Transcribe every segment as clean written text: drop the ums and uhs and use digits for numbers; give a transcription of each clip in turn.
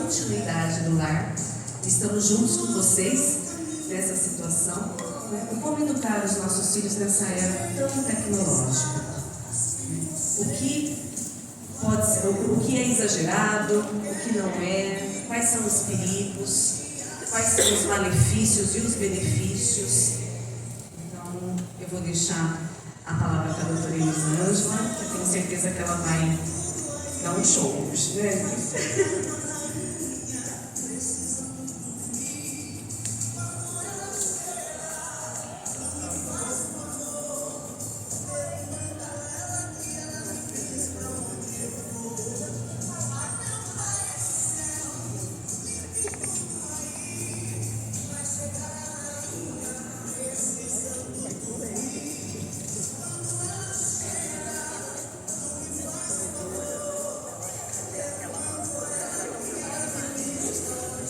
continuidade do lar. Estamos juntos com vocês nessa situação, né? Como educar os nossos filhos nessa era tão tecnológica. O que pode ser, o que é exagerado, o que não é, quais são os perigos, quais são os malefícios e os benefícios. Então, eu vou deixar a palavra para a doutora Elisângela, que eu tenho certeza que ela vai dar um show hoje, né?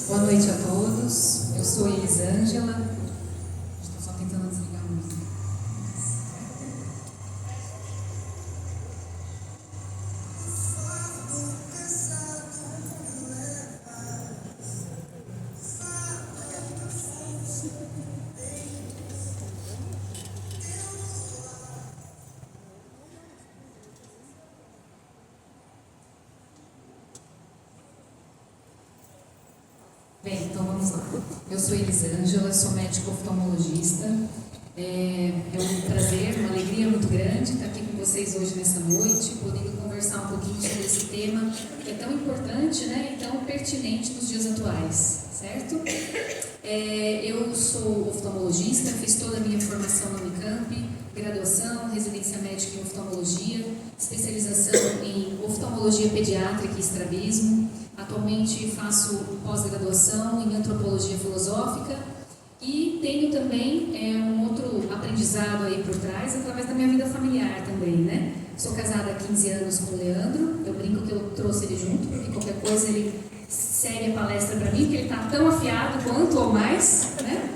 Boa noite a todos, eu sou Elisângela. Estou só tentando desligar a música. Bem, então vamos lá. Eu sou Elisângela, sou médica oftalmologista. É um prazer, uma alegria muito grande estar aqui com vocês hoje nessa noite, podendo conversar um pouquinho sobre esse tema que é tão importante, né, e tão pertinente nos dias atuais, certo? Eu sou oftalmologista, fiz toda a minha formação na Unicamp, graduação, residência médica em oftalmologia, especialização em oftalmologia pediátrica e estrabismo. Atualmente faço pós-graduação em antropologia filosófica e tenho também um outro aprendizado aí por trás, através da minha vida familiar também, né? Sou casada há 15 anos com o Leandro, eu brinco que eu trouxe ele junto, porque qualquer coisa ele segue a palestra para mim, porque ele está tão afiado quanto ou mais, né?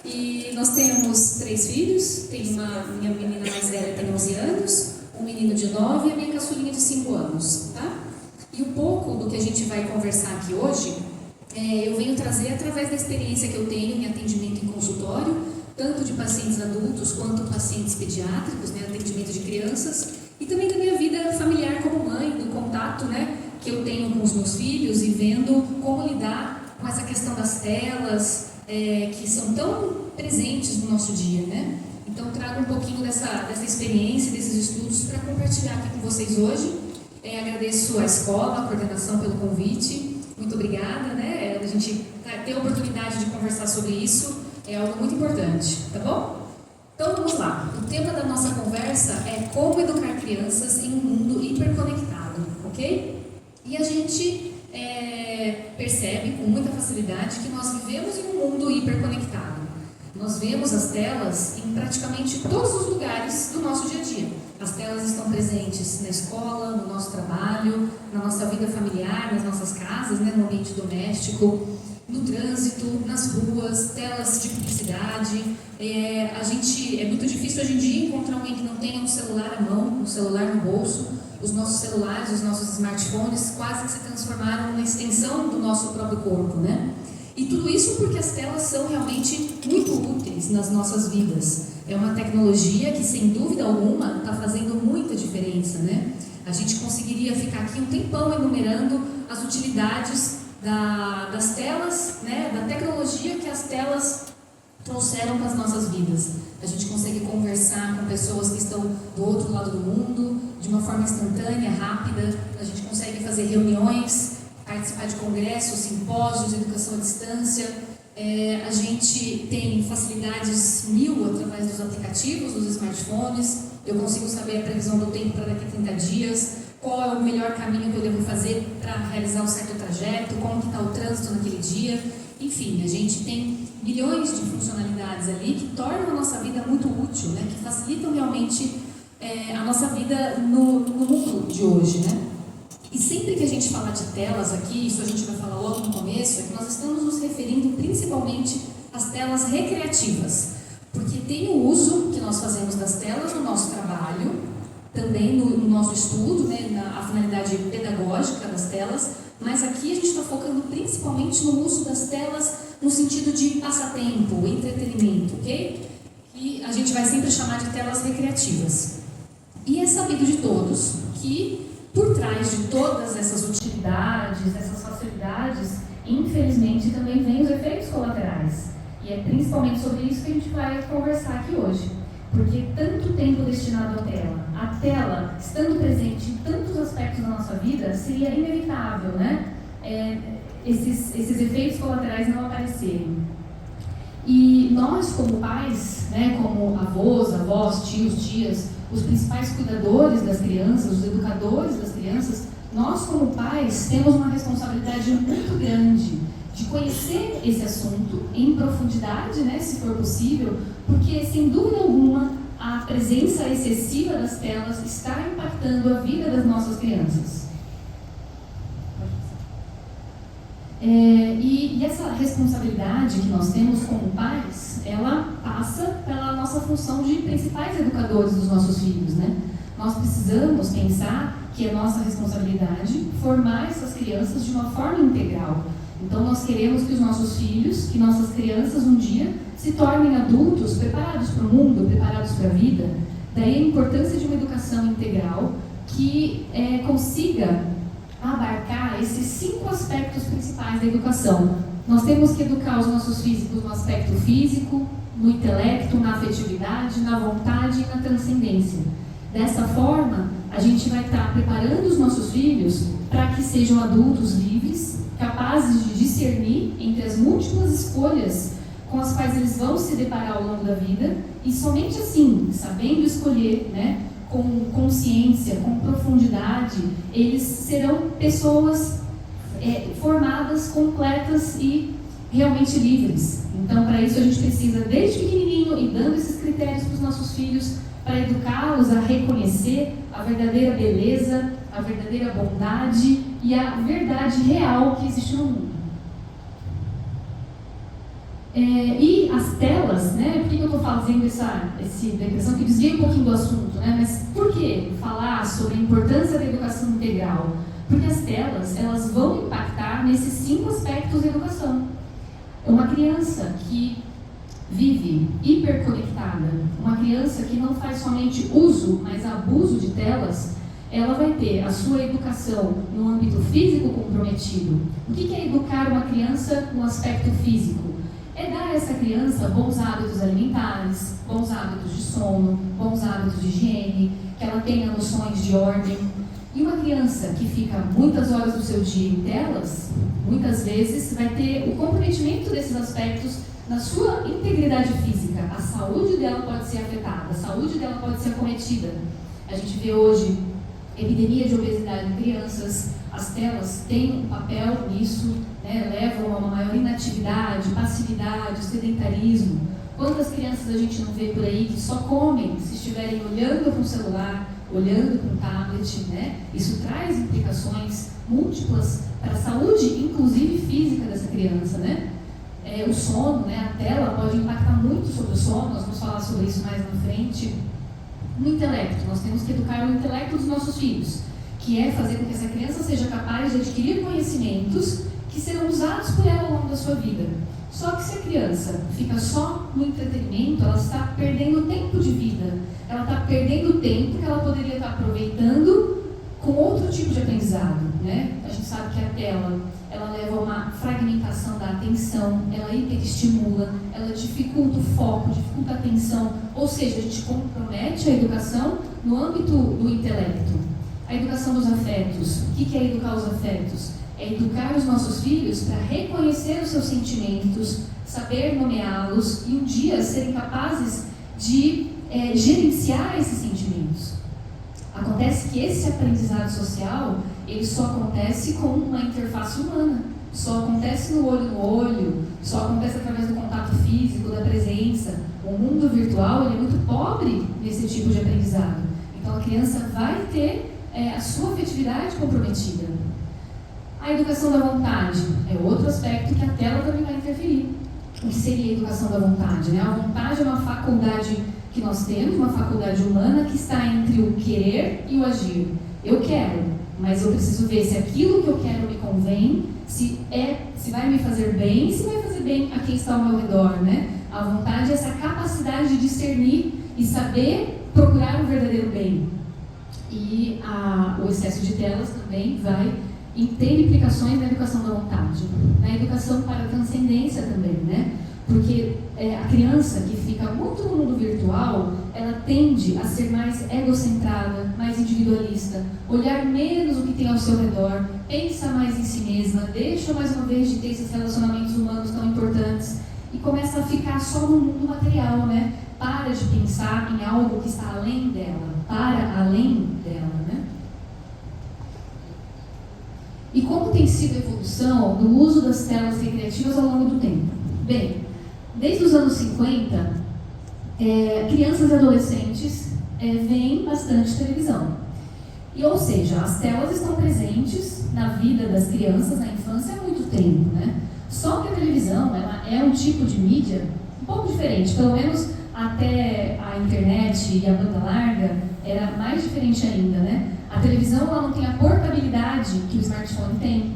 E nós temos 3 filhos, minha menina mais velha tem 11 anos, um menino de 9 e a minha caçulinha de 5 anos, tá? E um pouco do que a gente vai conversar aqui hoje, eu venho trazer através da experiência que eu tenho em atendimento em consultório, tanto de pacientes adultos quanto pacientes pediátricos, né, atendimento de crianças, e também da minha vida familiar como mãe, do contato, né, que eu tenho com os meus filhos e vendo como lidar com essa questão das telas, que são tão presentes no nosso dia, né? Então trago um pouquinho dessa experiência, desses estudos para compartilhar aqui com vocês hoje. Agradeço a escola, a coordenação pelo convite, muito obrigada, né? A gente ter a oportunidade de conversar sobre isso é algo muito importante, tá bom? Então vamos lá, o tema da nossa conversa é como educar crianças em um mundo hiperconectado, ok? E a gente percebe com muita facilidade que nós vivemos em um mundo hiperconectado. Nós vemos as telas em praticamente todos os lugares do nosso dia a dia. As telas estão presentes na escola, no nosso trabalho, na nossa vida familiar, nas nossas casas, né, no ambiente doméstico, no trânsito, nas ruas, telas de publicidade. É muito difícil hoje em dia encontrar alguém que não tenha um celular à mão, um celular no bolso. Os nossos celulares, os nossos smartphones quase que se transformaram numa extensão do nosso próprio corpo, né? E tudo isso porque as telas são realmente muito úteis nas nossas vidas. É uma tecnologia que, sem dúvida alguma, está fazendo muita diferença, né? A gente conseguiria ficar aqui um tempão enumerando as utilidades das telas, né? Da tecnologia que as telas trouxeram para as nossas vidas. A gente consegue conversar com pessoas que estão do outro lado do mundo, de uma forma instantânea, rápida. A gente consegue fazer reuniões, participar de congressos, simpósios, educação à distância. A gente tem facilidades 1000 através dos aplicativos, dos smartphones. Eu consigo saber a previsão do tempo para daqui a 30 dias, qual é o melhor caminho que eu devo fazer para realizar um certo trajeto, como que está o trânsito naquele dia. Enfim, a gente tem milhões de funcionalidades ali que tornam a nossa vida muito útil, né? Que facilitam realmente a nossa vida no mundo de hoje, né? E sempre que a gente fala de telas aqui, isso a gente vai falar logo no começo, é que nós estamos nos referindo principalmente às telas recreativas, porque tem o uso que nós fazemos das telas no nosso trabalho, também no nosso estudo, né, a finalidade pedagógica das telas, Mas aqui a gente está focando principalmente no uso das telas no sentido de passatempo, entretenimento, ok? Que a gente vai sempre chamar de telas recreativas. E é sabido de todos que por trás de todas essas utilidades, essas facilidades, infelizmente também vem os efeitos colaterais. E é principalmente sobre isso que a gente vai conversar aqui hoje. Porque tanto tempo destinado à tela estando presente em tantos aspectos da nossa vida, seria inevitável, né? Esses efeitos colaterais não aparecerem. E nós, como pais, né, como avós, tios, tias, os principais cuidadores das crianças, os educadores das crianças, nós, como pais, temos uma responsabilidade muito grande de conhecer esse assunto em profundidade, né, se for possível, porque, sem dúvida alguma, a presença excessiva das telas está impactando a vida das nossas crianças. E essa responsabilidade que nós temos como pais, ela passa pela nossa função de principais educadores dos nossos filhos, né? Nós precisamos pensar que é nossa responsabilidade formar essas crianças de uma forma integral. Então nós queremos que os nossos filhos, que nossas crianças um dia se tornem adultos preparados para o mundo, preparados para a vida. Daí a importância de uma educação integral que consiga abarcar esses 5 aspectos principais da educação. Nós temos que educar os nossos físicos no aspecto físico, no intelecto, na afetividade, na vontade e na transcendência. Dessa forma, a gente vai estar preparando os nossos filhos para que sejam adultos livres, capazes de discernir entre as múltiplas escolhas com as quais eles vão se deparar ao longo da vida, e somente assim, sabendo escolher, né, com consciência, com profundidade, eles serão pessoas formadas, completas e realmente livres. Então, para isso, a gente precisa, desde pequenininho, ir dando esses critérios para os nossos filhos, para educá-los a reconhecer a verdadeira beleza, a verdadeira bondade e a verdade real que existe no mundo. E as telas, né? Por que eu estou fazendo essa declaração que desvia um pouquinho do assunto, né? Mas por que falar sobre a importância da educação integral? Porque as telas, elas vão impactar nesses 5 aspectos da educação. Uma criança que vive hiperconectada, uma criança que não faz somente uso, mas abuso de telas, ela vai ter a sua educação no âmbito físico comprometido. O que é educar uma criança no aspecto físico? É dar a essa criança bons hábitos alimentares, bons hábitos de sono, bons hábitos de higiene, que ela tenha noções de ordem. E uma criança que fica muitas horas do seu dia em telas, muitas vezes vai ter o comprometimento desses aspectos na sua integridade física. A saúde dela pode ser afetada, a saúde dela pode ser acometida. A gente vê hoje epidemia de obesidade em crianças, as telas têm um papel nisso, né, levam a uma maior inatividade, passividade, sedentarismo. Quantas crianças a gente não vê por aí que só comem se estiverem olhando para um celular, olhando para um tablet, né? Isso traz implicações múltiplas para a saúde, inclusive física dessa criança, né? O sono, né? A tela pode impactar muito sobre o sono, nós vamos falar sobre isso mais na frente. No intelecto, nós temos que educar o intelecto dos nossos filhos, que é fazer com que essa criança seja capaz de adquirir conhecimentos que serão usados por ela ao longo da sua vida. Só que se a criança fica só no entretenimento, ela está perdendo tempo de vida, ela está perdendo tempo que ela poderia estar aproveitando com outro tipo de aprendizado, né? A gente sabe que a tela, ela leva a uma fragmentação da atenção, ela hiperestimula, ela dificulta o foco, dificulta a atenção, ou seja, a gente compromete a educação no âmbito do intelecto. A educação dos afetos. O que é educar os afetos? É educar os nossos filhos para reconhecer os seus sentimentos, saber nomeá-los e um dia serem capazes de gerenciar esses sentimentos. Acontece que esse aprendizado social, ele só acontece com uma interface humana, só acontece no olho, só acontece através do contato físico, da presença. O mundo virtual ele é muito pobre nesse tipo de aprendizado. Então a criança vai ter a sua afetividade comprometida. A educação da vontade é outro aspecto que a tela também vai interferir. O que seria a educação da vontade, né? A vontade é uma faculdade que nós temos, uma faculdade humana que está entre o querer e o agir. Eu quero, mas eu preciso ver se aquilo que eu quero me convém, se vai me fazer bem, se vai fazer bem a quem está ao meu redor, né? A vontade é essa capacidade de discernir e saber procurar o verdadeiro bem. E o excesso de telas também vai ter implicações na educação da vontade, na educação para a transcendência também, né? Porque a criança que fica muito no mundo virtual, ela tende a ser mais egocentrada, mais individualista, olhar menos o que tem ao seu redor, pensa mais em si mesma, deixa mais uma vez de ter esses relacionamentos humanos tão importantes e começa a ficar só no mundo material, né? Para de pensar em algo que está além dela, para além dela, né? E como tem sido a evolução do uso das telas recreativas ao longo do tempo? Bem, desde os anos 50, crianças e adolescentes veem bastante televisão. Ou seja, as telas estão presentes na vida das crianças, na infância, há muito tempo, né? Só que a televisão ela é um tipo de mídia um pouco diferente, pelo menos até a internet e a banda larga era mais diferente ainda, né? A televisão ela não tem a portabilidade que o smartphone tem,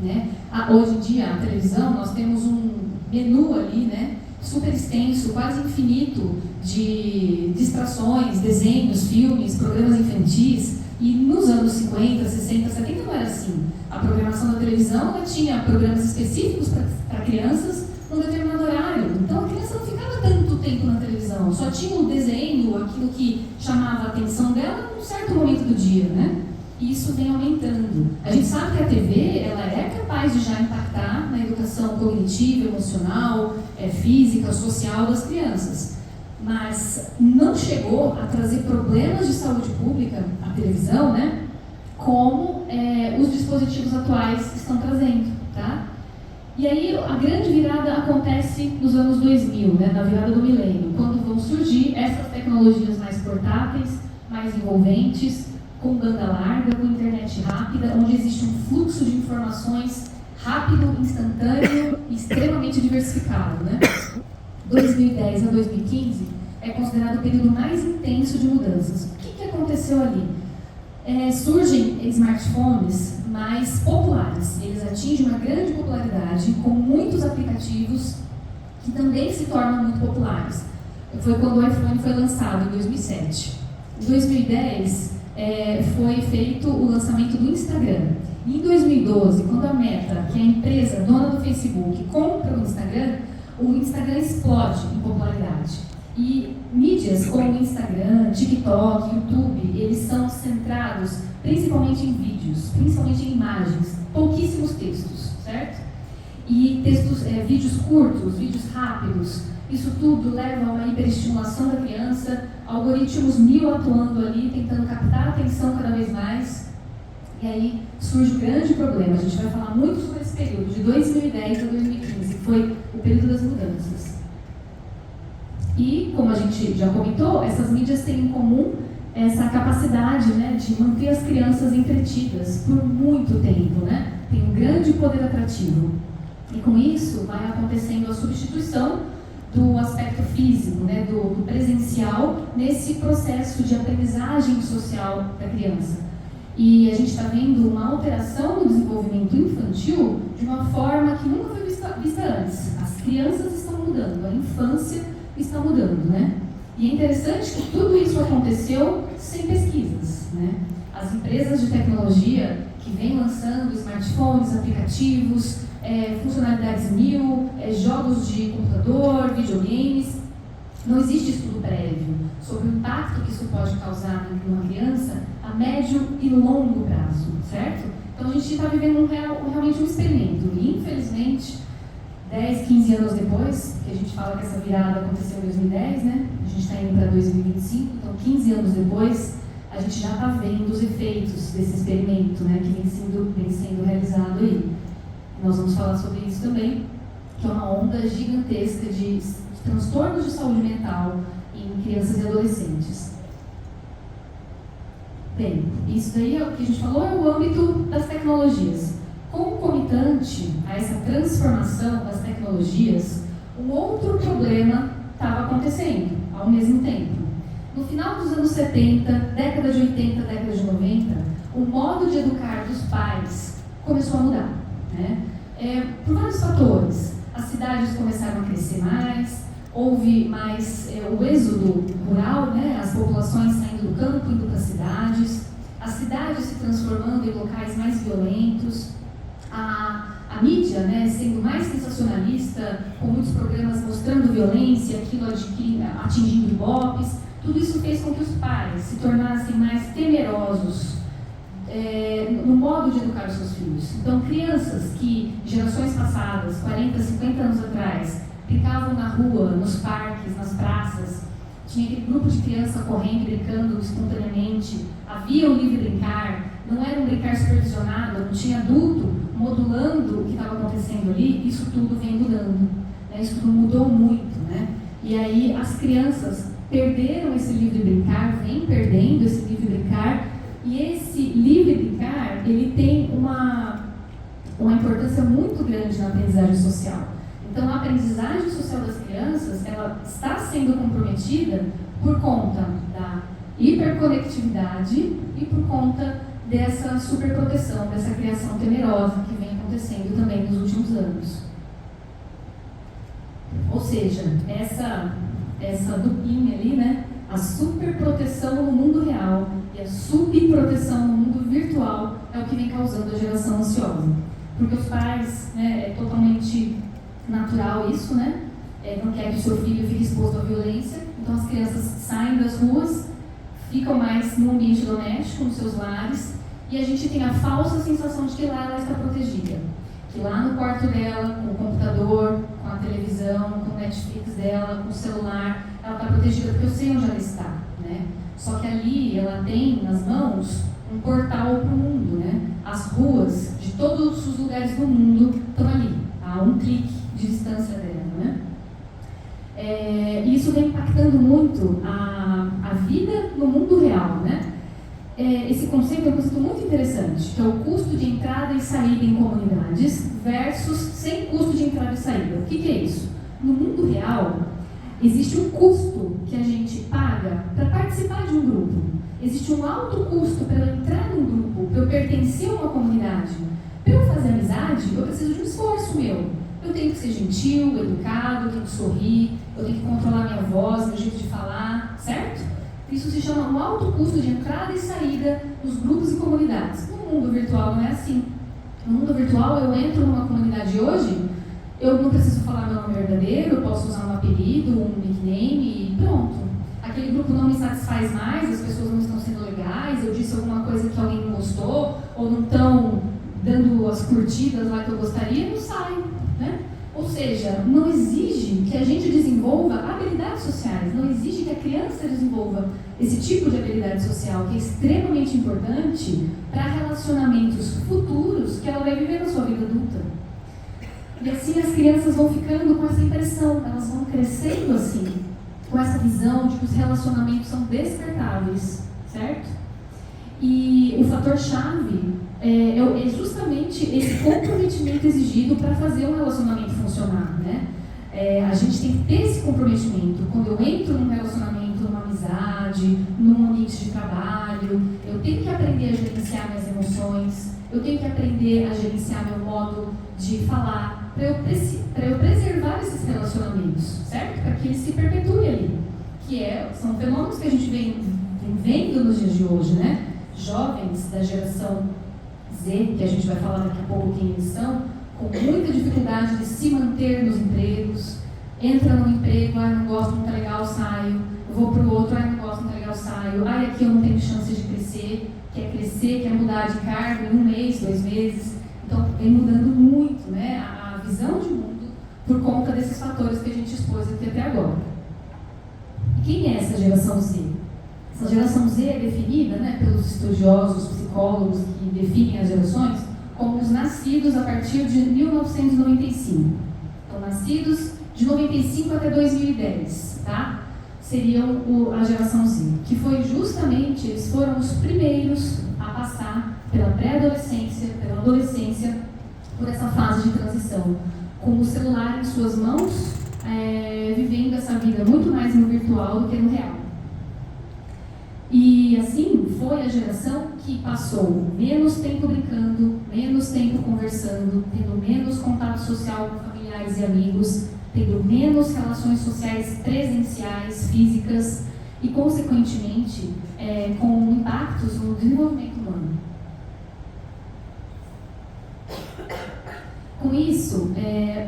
né? Hoje em dia, a televisão, nós temos um menu ali, né? Super extenso, quase infinito de distrações, desenhos, filmes, programas infantis. E nos anos 50, 60, 70 não era assim. A programação da televisão ela tinha programas específicos para crianças num determinado horário. Então a criança não ficava tanto tempo na televisão, só tinha o desenho, aquilo que chamava a atenção dela num certo momento do dia, né? E isso vem aumentando. A gente sabe que a TV ela é capaz de já impactar na educação cognitiva, emocional, física, social das crianças. Mas não chegou a trazer problemas de saúde pública, a televisão, né? Como os dispositivos atuais estão trazendo, tá? E aí a grande virada acontece nos anos 2000, né? Na virada do milênio, quando vão surgir essas tecnologias mais portáteis, mais envolventes, com banda larga, com internet rápida, onde existe um fluxo de informações rápido, instantâneo e extremamente diversificado, né? 2010 a 2015 é considerado o período mais intenso de mudanças. O que aconteceu ali? Surgem smartphones mais populares. Eles atingem uma grande popularidade com muitos aplicativos que também se tornam muito populares. Foi quando o iPhone foi lançado, em 2007. Em 2010, foi feito o lançamento do Instagram. E em 2012, quando a Meta, que é a empresa dona do Facebook, compra o Instagram explode em popularidade. E mídias como o Instagram, TikTok, YouTube, eles são centrados principalmente em vídeos, principalmente em imagens, pouquíssimos textos, certo? E vídeos curtos, vídeos rápidos, isso tudo leva a uma hiperestimulação da criança, algoritmos 1000 atuando ali, tentando captar a atenção cada vez mais. E aí surge um grande problema. A gente vai falar muito sobre esse período, de 2010 a 2015, que foi o período das mudanças. E, como a gente já comentou, essas mídias têm em comum essa capacidade, né, de manter as crianças entretidas por muito tempo, né? Tem um grande poder atrativo. E com isso vai acontecendo a substituição do aspecto físico, né, do presencial, nesse processo de aprendizagem social da criança. E a gente está vendo uma alteração no desenvolvimento infantil de uma forma que nunca foi vista antes. As crianças estão mudando, a infância está mudando, né? E é interessante que tudo isso aconteceu sem pesquisas, né? As empresas de tecnologia que vêm lançando smartphones, aplicativos, funcionalidades 1000, jogos de computador, videogames, não existe estudo prévio sobre o impacto que isso pode causar numa criança a médio e longo prazo, certo? Então a gente está vivendo realmente um experimento e, infelizmente, 10, 15 anos depois, que a gente fala que essa virada aconteceu em 2010, né? A gente está indo para 2025, então 15 anos depois, a gente já está vendo os efeitos desse experimento, né? Que vem sendo realizado aí. Nós vamos falar sobre isso também, que é uma onda gigantesca de transtornos de saúde mental em crianças e adolescentes. Bem, isso daí, o que a gente falou, é o âmbito das tecnologias. Concomitante a essa transformação das tecnologias, um outro problema estava acontecendo ao mesmo tempo. No final dos anos 70, década de 80, década de 90, o modo de educar dos pais começou a mudar, né? Por vários fatores. As cidades começaram a crescer mais, houve mais o êxodo rural, né? As populações saindo do campo, indo para as cidades se transformando em locais mais violentos, a mídia, né, sendo mais sensacionalista, com muitos programas mostrando violência, aquilo atingindo ibopes. Tudo isso fez com que os pais se tornassem mais temerosos no modo de educar os seus filhos. Então, crianças que, gerações passadas, 40, 50 anos atrás, brincavam na rua, nos parques, nas praças, tinha aquele grupo de criança correndo, brincando espontaneamente, havia o livre brincar, não era um brincar supervisionado, não tinha adulto modulando o que estava acontecendo ali. Isso tudo vem mudando, né? Isso tudo mudou muito, né? E aí as crianças perderam esse livre brincar, vem perdendo esse livre brincar, e esse livre brincar, ele tem uma importância muito grande na aprendizagem social. Então, a aprendizagem social das crianças, ela está sendo comprometida por conta da hiperconectividade e por conta dessa superproteção, dessa criação temerosa que vem acontecendo também nos últimos anos. Ou seja, essa duplinha ali, né? A superproteção no mundo real e a subproteção no mundo virtual é o que vem causando a geração ansiosa. Porque os pais, né, é totalmente natural isso, né? Não quer que o seu filho fique exposto à violência, então as crianças saem das ruas, ficam mais no ambiente doméstico, nos seus lares, e a gente tem a falsa sensação de que lá ela está protegida. Que lá no quarto dela, com o computador, com a televisão, com o Netflix dela, com o celular, ela está protegida porque eu sei onde ela está, né? Só que ali ela tem nas mãos um portal para o mundo, né? As ruas de todos os lugares do mundo estão ali, a um clique de distância dela, né? E isso vem impactando muito a vida no mundo real, né? Esse conceito é um conceito muito interessante, que é o custo de entrada e saída em comunidades versus sem custo de entrada e saída. O que é isso? No mundo real, existe um custo que a gente paga para participar de um grupo. Existe um alto custo para eu entrar num grupo, para eu pertencer a uma comunidade. Para eu fazer amizade, eu preciso de um esforço meu. Eu tenho que ser gentil, educado, eu tenho que sorrir, eu tenho que controlar minha voz, meu jeito de falar, certo? Isso se chama um alto custo de entrada e saída dos grupos e comunidades. No mundo virtual não é assim. No mundo virtual, eu entro numa comunidade hoje, eu não preciso falar meu nome verdadeiro, eu posso usar um apelido, um nickname e pronto. Aquele grupo não me satisfaz mais, as pessoas não estão sendo legais, eu disse alguma coisa que alguém não gostou, ou não estão dando as curtidas lá que eu gostaria, eu saio, né? Ou seja, não exige que a gente desenvolva habilidades sociais, não exige que a criança desenvolva esse tipo de habilidade social, que é extremamente importante para relacionamentos futuros que ela vai viver na sua vida adulta. E assim as crianças vão ficando com essa impressão, elas vão crescendo assim, com essa visão de que os relacionamentos são descartáveis, certo? E o fator-chave é justamente esse comprometimento exigido para fazer um relacionamento funcionar, né? A gente tem que ter esse comprometimento. Quando eu entro num relacionamento, numa amizade, num ambiente de trabalho, eu tenho que aprender a gerenciar minhas emoções, eu tenho que aprender a gerenciar meu modo de falar, para eu preservar esses relacionamentos, certo? Para que eles se perpetuem ali. São fenômenos que a gente vem vendo nos dias de hoje, né? Jovens da geração Z, que a gente vai falar daqui a pouco quem eles são, com muita dificuldade de se manter nos empregos, entra num emprego, não gosto, não tá legal, saio, vou pro outro, não gosto, não tá legal, saio, aqui eu não tenho chance de crescer, quer mudar de cargo em 1 mês, 2 meses, então vem mudando muito, né, a visão de mundo por conta desses fatores que a gente expôs aqui até agora. E quem é essa geração Z? Essa geração Z é definida, né, pelos estudiosos, psicólogos que definem as gerações como os nascidos a partir de 1995. Então, nascidos de 95 até 2010, tá? Seriam a geração Z, que foi justamente, eles foram os primeiros a passar pela pré-adolescência, pela adolescência, por essa fase de transição, com o celular em suas mãos, vivendo essa vida muito mais no virtual do que no real. E assim, foi a geração que passou menos tempo brincando, menos tempo conversando, tendo menos contato social com familiares e amigos, tendo menos relações sociais presenciais, físicas e, consequentemente, com impactos no desenvolvimento humano. Com isso,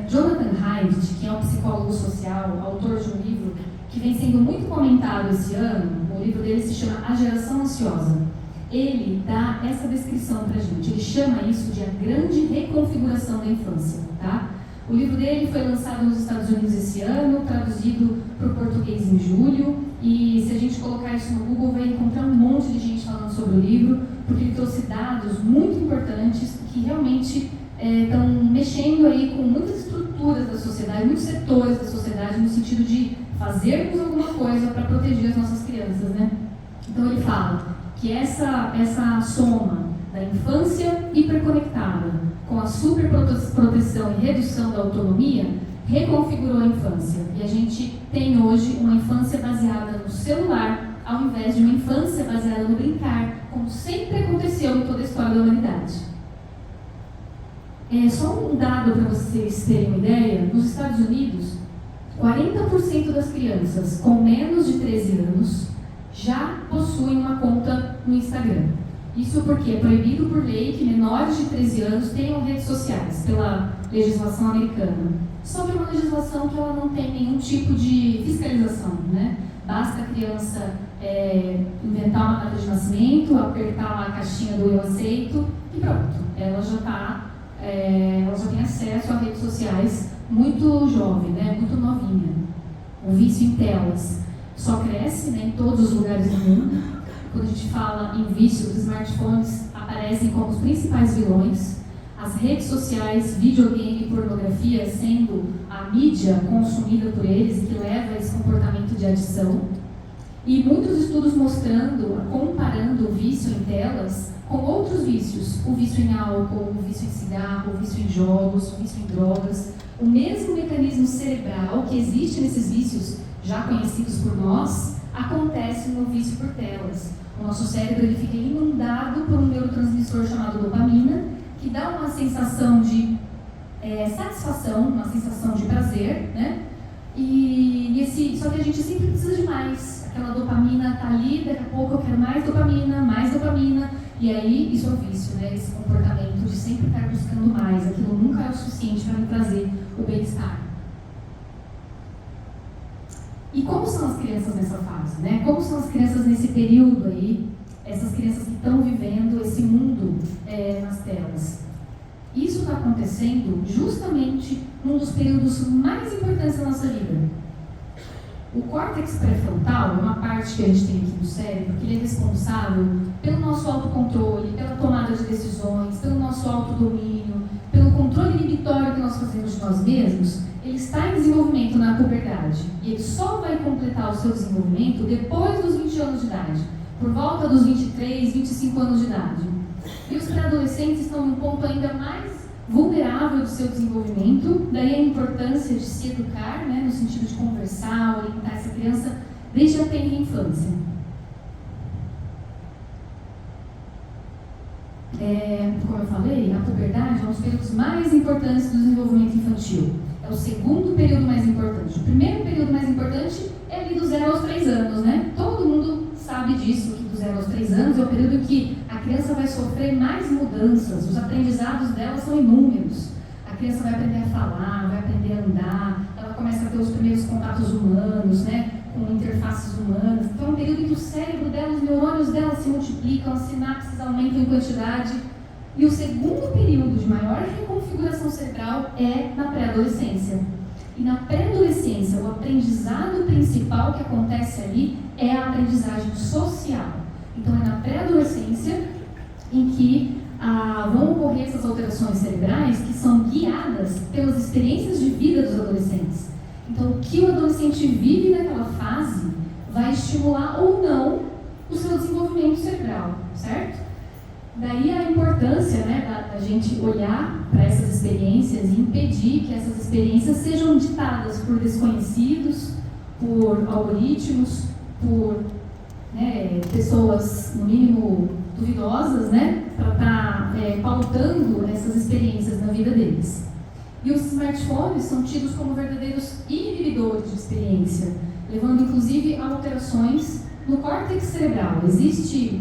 Jonathan Haidt, que é um psicólogo social, autor de um livro que vem sendo muito comentado esse ano, o livro dele se chama A Geração Ansiosa. Ele dá essa descrição pra gente, ele chama isso de a grande reconfiguração da infância, tá? O livro dele foi lançado nos Estados Unidos esse ano, traduzido para o português em julho, e se a gente colocar isso no Google, vai encontrar um monte de gente falando sobre o livro, porque ele trouxe dados muito importantes que realmente estão mexendo aí com muitas estruturas da sociedade, muitos setores da sociedade, no sentido de fazermos alguma coisa para proteger as nossas crianças, né? Então ele fala que essa soma da infância hiperconectada com a superproteção e redução da autonomia reconfigurou a infância. E a gente tem hoje uma infância baseada no celular, ao invés de uma infância baseada no brincar, como sempre aconteceu em toda a história da humanidade. Só um dado para vocês terem uma ideia: nos Estados Unidos, 40% das crianças com menos de 13 anos já possuem uma conta no Instagram. Isso porque é proibido por lei que menores de 13 anos tenham redes sociais, pela legislação americana. Só que é uma legislação que ela não tem nenhum tipo de fiscalização, né? Basta a criança inventar uma data de nascimento, apertar lá a caixinha do eu aceito e pronto. Ela já tem acesso a redes sociais muito jovem, né? Muito novinha. O vício em telas só cresce, né, em todos os lugares do mundo. Quando a gente fala em vício, os smartphones aparecem como os principais vilões. As redes sociais, videogame e pornografia sendo a mídia consumida por eles e que leva a esse comportamento de adição. E muitos estudos mostrando, comparando o vício em telas com outros vícios. O vício em álcool, o vício em cigarro, o vício em jogos, o vício em drogas. O mesmo mecanismo cerebral que existe nesses vícios já conhecidos por nós, acontece no vício por telas. O nosso cérebro ele fica inundado por um neurotransmissor chamado dopamina, que dá uma sensação de satisfação, uma sensação de prazer, né? Só que a gente sempre precisa de mais. Aquela dopamina está ali, daqui a pouco eu quero mais dopamina, e aí isso é o vício, né? Esse comportamento de sempre estar buscando mais, aquilo nunca é o suficiente para me trazer o bem-estar. E como são as crianças nessa fase, né? Como são as crianças nesse período aí, essas crianças que estão vivendo esse mundo nas telas? Isso está acontecendo justamente num dos períodos mais importantes da nossa vida. O córtex pré-frontal é uma parte que a gente tem aqui do cérebro, que ele é responsável pelo nosso autocontrole, pela tomada de decisões, pelo nosso autodomínio, pelo controle inibitório que nós fazemos de nós mesmos. Ele está em desenvolvimento na puberdade e ele só vai completar o seu desenvolvimento depois dos 20 anos de idade, por volta dos 23, 25 anos de idade. E os pré-adolescentes estão num ponto ainda mais vulnerável do seu desenvolvimento, daí a importância de se educar, né, no sentido de conversar, orientar essa criança desde a tenra infância. Como eu falei, a puberdade é um dos períodos mais importantes do desenvolvimento infantil. É o segundo período mais importante. O primeiro período mais importante é ali do 0 aos 3 anos, né? Todo mundo sabe disso, que do 0 aos 3 anos é o período em que a criança vai sofrer mais mudanças, os aprendizados dela são inúmeros. A criança vai aprender a falar, vai aprender a andar, ela começa a ter os primeiros contatos humanos, né? Com interfaces humanas. Então é um período em que o cérebro dela, os neurônios dela se multiplicam, as sinapses aumentam em quantidade. E o segundo período de maior reconfiguração cerebral é na pré-adolescência. E na pré-adolescência, o aprendizado principal que acontece ali é a aprendizagem social. Então é na pré-adolescência em que vão ocorrer essas alterações cerebrais que são guiadas pelas experiências de vida dos adolescentes. Então o que o adolescente vive naquela fase vai estimular ou não o seu desenvolvimento cerebral, certo? Daí a importância, né, da gente olhar para essas experiências e impedir que essas experiências sejam ditadas por desconhecidos, por algoritmos, por né, pessoas, no mínimo, duvidosas, né, para estar pautando essas experiências na vida deles. E os smartphones são tidos como verdadeiros inibidores de experiência, levando inclusive a alterações no córtex cerebral. Existe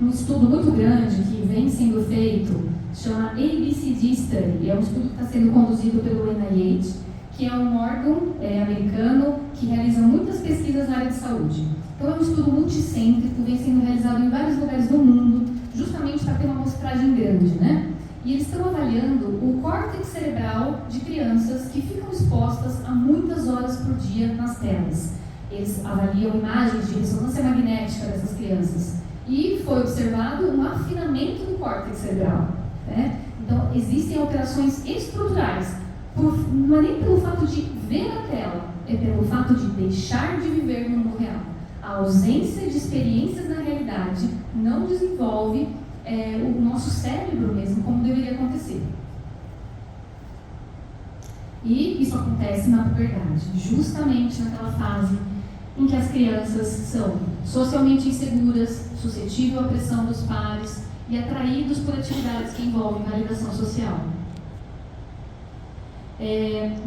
um estudo muito grande que vem sendo feito, chama ABCD Study, é um estudo que está sendo conduzido pelo NIH, que é um órgão americano que realiza muitas pesquisas na área de saúde. Então é um estudo multicêntrico, vem sendo realizado em vários lugares do mundo, justamente para ter uma amostragem grande, né? E eles estão avaliando o córtex cerebral de crianças que ficam expostas a muitas horas por dia nas telas. Eles avaliam imagens de ressonância magnética dessas crianças. E foi observado um afinamento do córtex cerebral, né? Então, existem alterações estruturais, não é nem pelo fato de ver a tela, é pelo fato de deixar de viver no mundo real. A ausência de experiências na realidade não desenvolve o nosso cérebro mesmo como deveria acontecer. E isso acontece na puberdade, justamente naquela fase em que as crianças são socialmente inseguras, suscetíveis à pressão dos pares e atraídos por atividades que envolvem validação social.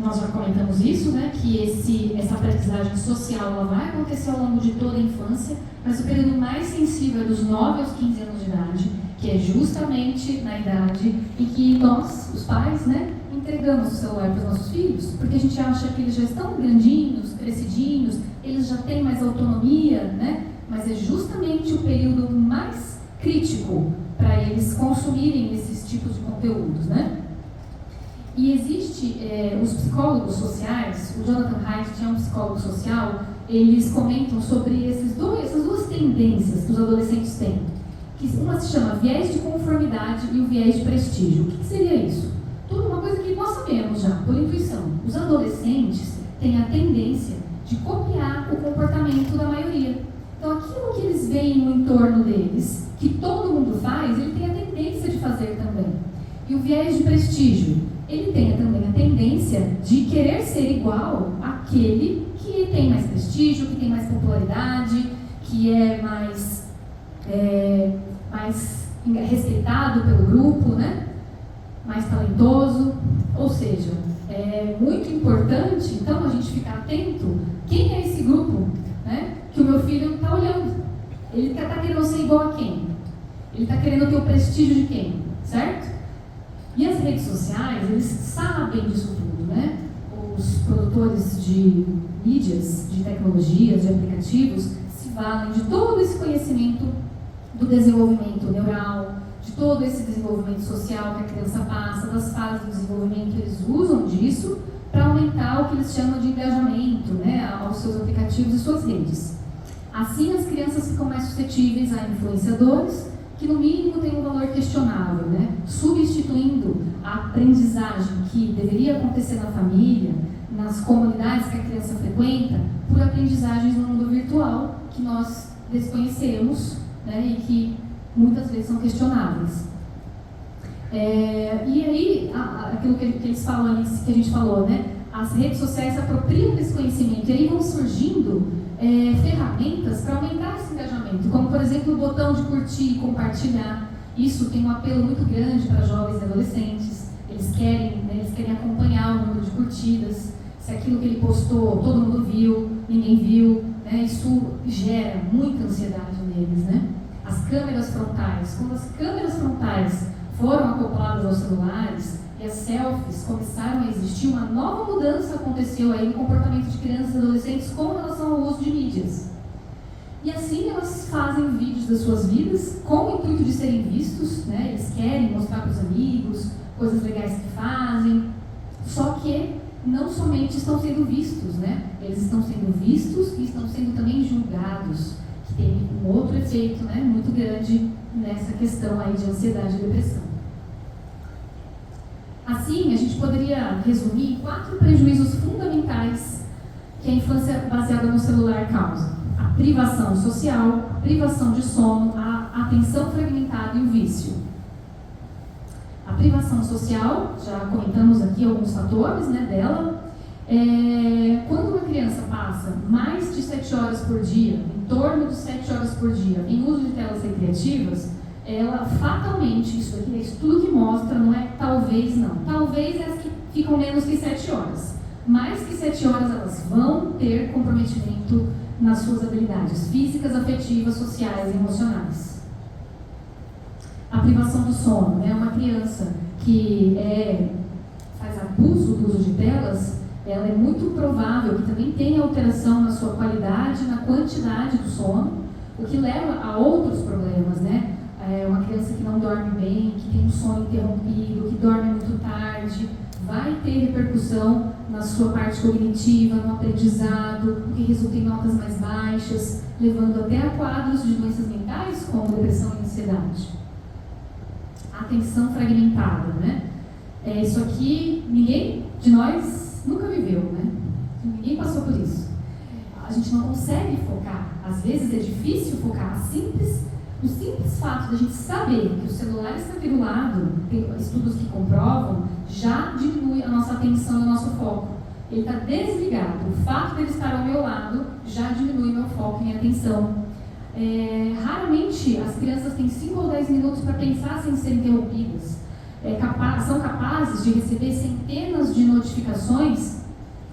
Nós já comentamos isso, né, que essa aprendizagem social ela vai acontecer ao longo de toda a infância, mas o período mais sensível é dos 9 aos 15 anos de idade, que é justamente na idade em que nós, os pais, né, entregamos o celular para os nossos filhos, porque a gente acha que eles já estão grandinhos, crescidinhos, eles já têm mais autonomia, né, mas é justamente o período mais crítico para eles consumirem esses tipos de conteúdos, né? E existe, os psicólogos sociais, o Jonathan Haidt, que é um psicólogo social, eles comentam sobre essas duas tendências que os adolescentes têm. Que uma se chama viés de conformidade e o viés de prestígio. O que seria isso? Tudo uma coisa que nós sabemos já, por intuição. Os adolescentes têm a tendência de copiar o comportamento da maioria. Então, aquilo que eles veem no entorno deles, que todo mundo faz, ele tem a tendência de fazer também. E o viés de prestígio, ele tem também a tendência de querer ser igual àquele que tem mais prestígio, que tem mais popularidade, que é mais respeitado pelo grupo, né? Mais talentoso. Ou seja, é muito importante, então, a gente ficar atento quem é esse grupo, né, que o meu filho está olhando. Ele está querendo ser igual a quem? Ele está querendo ter o prestígio de quem? Certo? E as redes sociais, eles sabem disso tudo, né? Os produtores de mídias, de tecnologias, de aplicativos, se valem de todo esse conhecimento do desenvolvimento neural, de todo esse desenvolvimento social que a criança passa, das fases do desenvolvimento, eles usam disso para aumentar o que eles chamam de engajamento, né, aos seus aplicativos e suas redes. Assim, as crianças ficam mais suscetíveis a influenciadores, que no mínimo tem um valor questionável, né? Substituindo a aprendizagem que deveria acontecer na família, nas comunidades que a criança frequenta, por aprendizagens no mundo virtual que nós desconhecemos, né? E que muitas vezes são questionáveis. E aí, aquilo que eles falam ali, que a gente falou, né? As redes sociais se apropriam desse conhecimento e aí vão surgindo ferramentas para aumentar esse engajamento, como por exemplo o botão de curtir e compartilhar. Isso tem um apelo muito grande para jovens e adolescentes. Eles querem acompanhar o número de curtidas. Se aquilo que ele postou todo mundo viu, ninguém viu, né? Isso gera muita ansiedade neles, né? As câmeras frontais, quando as câmeras frontais foram acopladas aos celulares e as selfies começaram a existir, uma nova mudança aconteceu aí no comportamento de crianças e adolescentes com relação ao uso de mídias. E assim elas fazem vídeos das suas vidas com o intuito de serem vistos, né? Eles querem mostrar para os amigos coisas legais que fazem, só que não somente estão sendo vistos, né? Eles estão sendo vistos e estão sendo também julgados, que tem um outro efeito, né, muito grande nessa questão aí de ansiedade e depressão. Assim, a gente poderia resumir em 4 prejuízos fundamentais que a infância baseada no celular causa: a privação social, a privação de sono, a atenção fragmentada e o vício. A privação social, já comentamos aqui alguns fatores, né, dela. Quando uma criança passa mais de 7 horas por dia em em torno de 7 horas por dia em uso de telas recreativas, ela fatalmente, isso aqui é estudo que mostra, não é talvez não. Talvez as que ficam menos que 7 horas. Mais que 7 horas elas vão ter comprometimento nas suas habilidades físicas, afetivas, sociais e emocionais. A privação do sono, né? Uma criança que faz abuso do uso de telas, ela é muito provável que também tenha alteração na sua qualidade, na quantidade do sono, o que leva a outros problemas, né? Uma criança que não dorme bem, que tem um sono interrompido, que dorme muito tarde, vai ter repercussão na sua parte cognitiva, no aprendizado, o que resulta em notas mais baixas, levando até a quadros de doenças mentais, como depressão e ansiedade. Atenção fragmentada, né? Isso aqui ninguém de nós nunca viveu, né? Ninguém passou por isso. A gente não consegue focar. Às vezes é difícil focar. O simples fato de a gente saber que o celular está aqui do lado, tem estudos que comprovam, já diminui a nossa atenção e o nosso foco. Ele está desligado. O fato dele estar ao meu lado já diminui meu foco e minha atenção. Raramente as crianças têm 5 ou 10 minutos para pensar sem ser interrompidas. São capazes de receber centenas de notificações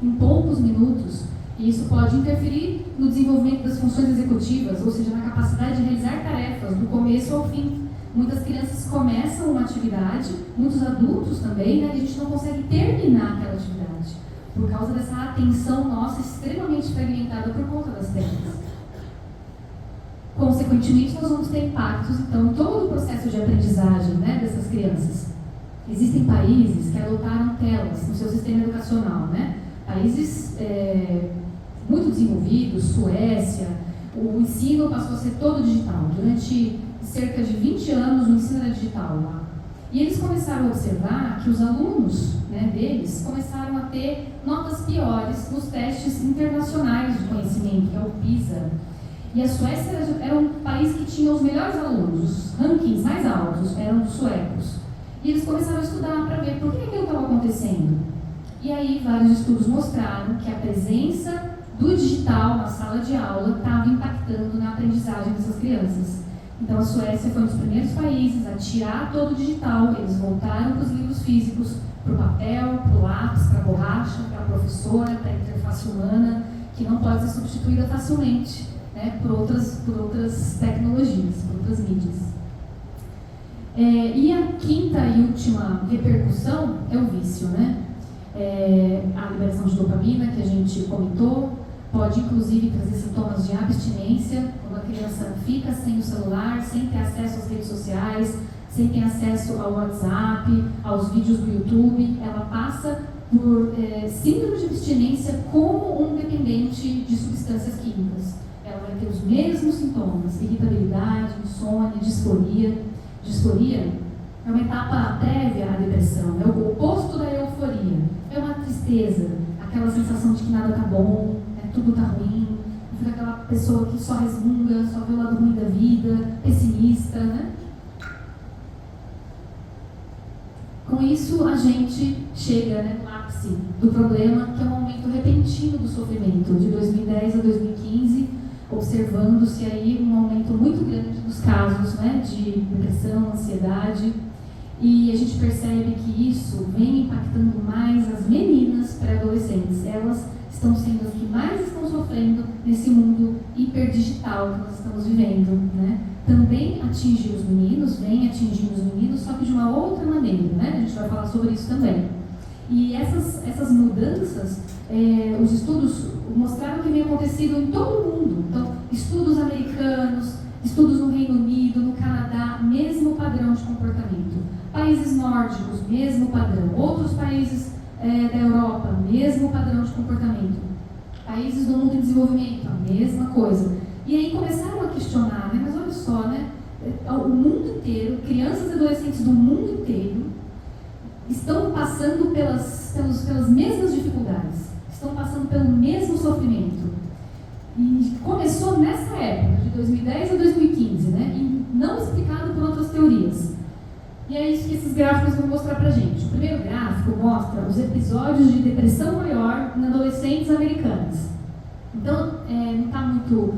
em poucos minutos. E isso pode interferir no desenvolvimento das funções executivas, ou seja, na capacidade de realizar tarefas do começo ao fim. Muitas crianças começam uma atividade, muitos adultos também, né, e a gente não consegue terminar aquela atividade, por causa dessa atenção nossa extremamente fragmentada por conta das telas. Consequentemente, nós vamos ter impactos, então, em todo o processo de aprendizagem, né, dessas crianças. Existem países que adotaram telas no seu sistema educacional, né? Países muito desenvolvidos, Suécia, o ensino passou a ser todo digital. Durante cerca de 20 anos, o ensino era digital lá. E eles começaram a observar que os alunos, né, deles começaram a ter notas piores nos testes internacionais de conhecimento, que é o PISA. E a Suécia era um país que tinha os melhores alunos, os rankings mais altos eram dos suecos. E eles começaram a estudar para ver por que aquilo estava acontecendo. E aí vários estudos mostraram que a presença do digital na sala de aula estava impactando na aprendizagem dessas crianças. Então a Suécia foi um dos primeiros países a tirar todo o digital, eles voltaram para os livros físicos, para o papel, para o lápis, para a borracha, para a professora, para a interface humana, que não pode ser substituída facilmente, né, por outras tecnologias, por outras mídias. E a quinta e última repercussão é o vício, né? A liberação de dopamina, que a gente comentou, pode inclusive trazer sintomas de abstinência, quando a criança fica sem o celular, sem ter acesso às redes sociais, sem ter acesso ao WhatsApp, aos vídeos do YouTube, ela passa por síndrome de abstinência como um dependente de substâncias químicas. Ela vai ter os mesmos sintomas, irritabilidade, insônia, disforia. Disforia é uma etapa prévia à depressão, é o oposto da euforia. É uma tristeza, aquela sensação de que nada está bom, tudo está ruim, fica aquela pessoa que só resmunga, só vê o lado ruim da vida, pessimista, né? Com isso, a gente chega, né, no ápice do problema, que é um aumento repentino do sofrimento, de 2010 a 2015, observando-se aí um aumento muito grande dos casos, né, de depressão, ansiedade, e a gente percebe que isso vem impactando mais as meninas pré-adolescentes. Elas estão sendo as que mais estão sofrendo nesse mundo hiperdigital que nós estamos vivendo, né? Também atinge os meninos, vem atingindo os meninos, só que de uma outra maneira, né? A gente vai falar sobre isso também. E essas mudanças, os estudos mostraram que vem acontecendo em todo o mundo. Então, estudos americanos, estudos no Reino Unido, no Canadá, mesmo padrão de comportamento. Países nórdicos, mesmo padrão. Outros países da Europa, mesmo padrão de comportamento. Países do mundo em desenvolvimento, a mesma coisa. E aí começaram a questionar, né? Mas olha só, né? O mundo inteiro, crianças e adolescentes do mundo inteiro, estão passando pelas mesmas dificuldades, estão passando pelo mesmo sofrimento. E começou nessa época, de 2010 a 2015, né? E não explicado por outras teorias. E é isso que esses gráficos vão mostrar pra gente. O primeiro gráfico mostra os episódios de depressão maior em adolescentes americanas. Então, não está muito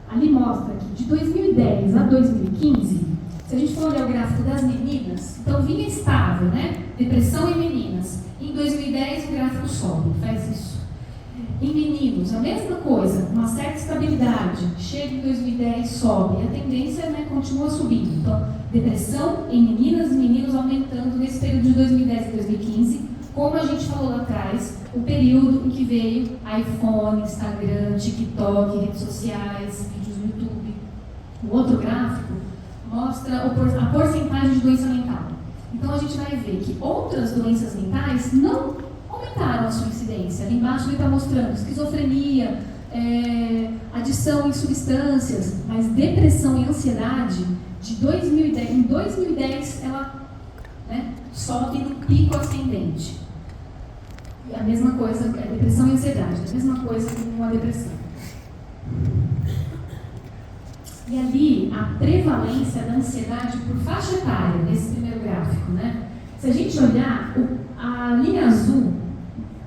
Ali mostra que de 2010 a 2015, se a gente for olhar o gráfico das meninas, então vinha estável, né? Depressão em meninas. Em 2010 o gráfico sobe, faz isso. Em meninos, a mesma coisa, uma certa estabilidade. Chega em 2010, sobe. E a tendência, né, continua subindo. Então, depressão em meninas e meninos aumentando nesse período de 2010 a 2015. Como a gente falou lá atrás, o período em que veio iPhone, Instagram, TikTok, redes sociais, vídeos no YouTube. O outro gráfico mostra a porcentagem de doença mental. Então, a gente vai ver que outras doenças mentais não aumentaram a sua incidência. Ali embaixo ele está mostrando esquizofrenia, adição em substâncias, mas depressão e ansiedade, em 2010 ela, né, sobe no pico ascendente. E a mesma coisa, depressão e ansiedade, a mesma coisa que uma depressão. E ali, a prevalência da ansiedade por faixa etária, nesse primeiro gráfico, né? Se a gente olhar, a linha azul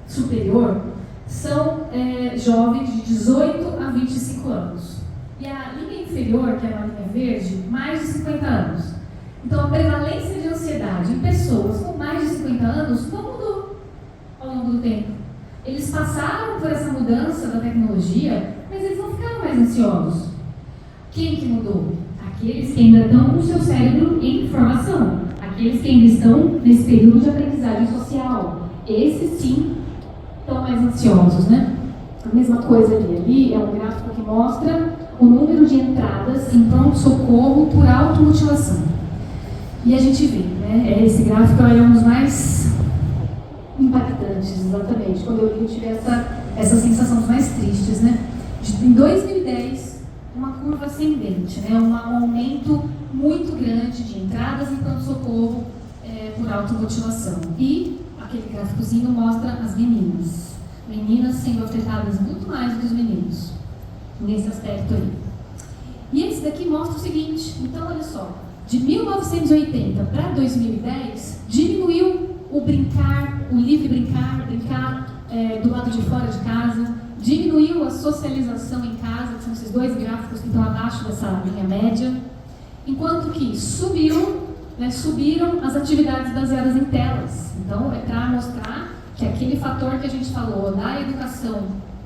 superior são jovens de 18 a 25 anos. E a linha inferior, que é a linha verde, mais de 50 anos. Então, a prevalência de ansiedade em pessoas com mais de 50 anos não mudou ao longo do tempo. Eles passaram por essa mudança da tecnologia, mas eles não ficaram mais ansiosos. Quem que mudou? Aqueles que ainda estão com o seu cérebro em formação. Aqueles que ainda estão nesse período de aprendizagem social. Esses, sim, estão mais ansiosos, né? A mesma coisa ali. Ali é um gráfico que mostra o número de entradas em pronto-socorro por automutilação. E a gente vê, né? Esse gráfico é um dos mais impactantes, exatamente. Quando eu li, eu tive essa sensação dos mais tristes, né? Em 2010, uma curva ascendente, né? Um aumento muito grande de entradas em pronto-socorro por automutilação. E aquele gráficozinho mostra as meninas. Meninas sendo afetadas muito mais do que os meninos, nesse aspecto aí. E esse daqui mostra o seguinte, então olha só, de 1980 para 2010, diminuiu o brincar, o livre brincar do lado de fora de casa, diminuiu a socialização em casa, que são esses dois gráficos que estão abaixo dessa linha média, enquanto que subiram as atividades baseadas em telas. Então, é para mostrar que aquele fator que a gente falou da educação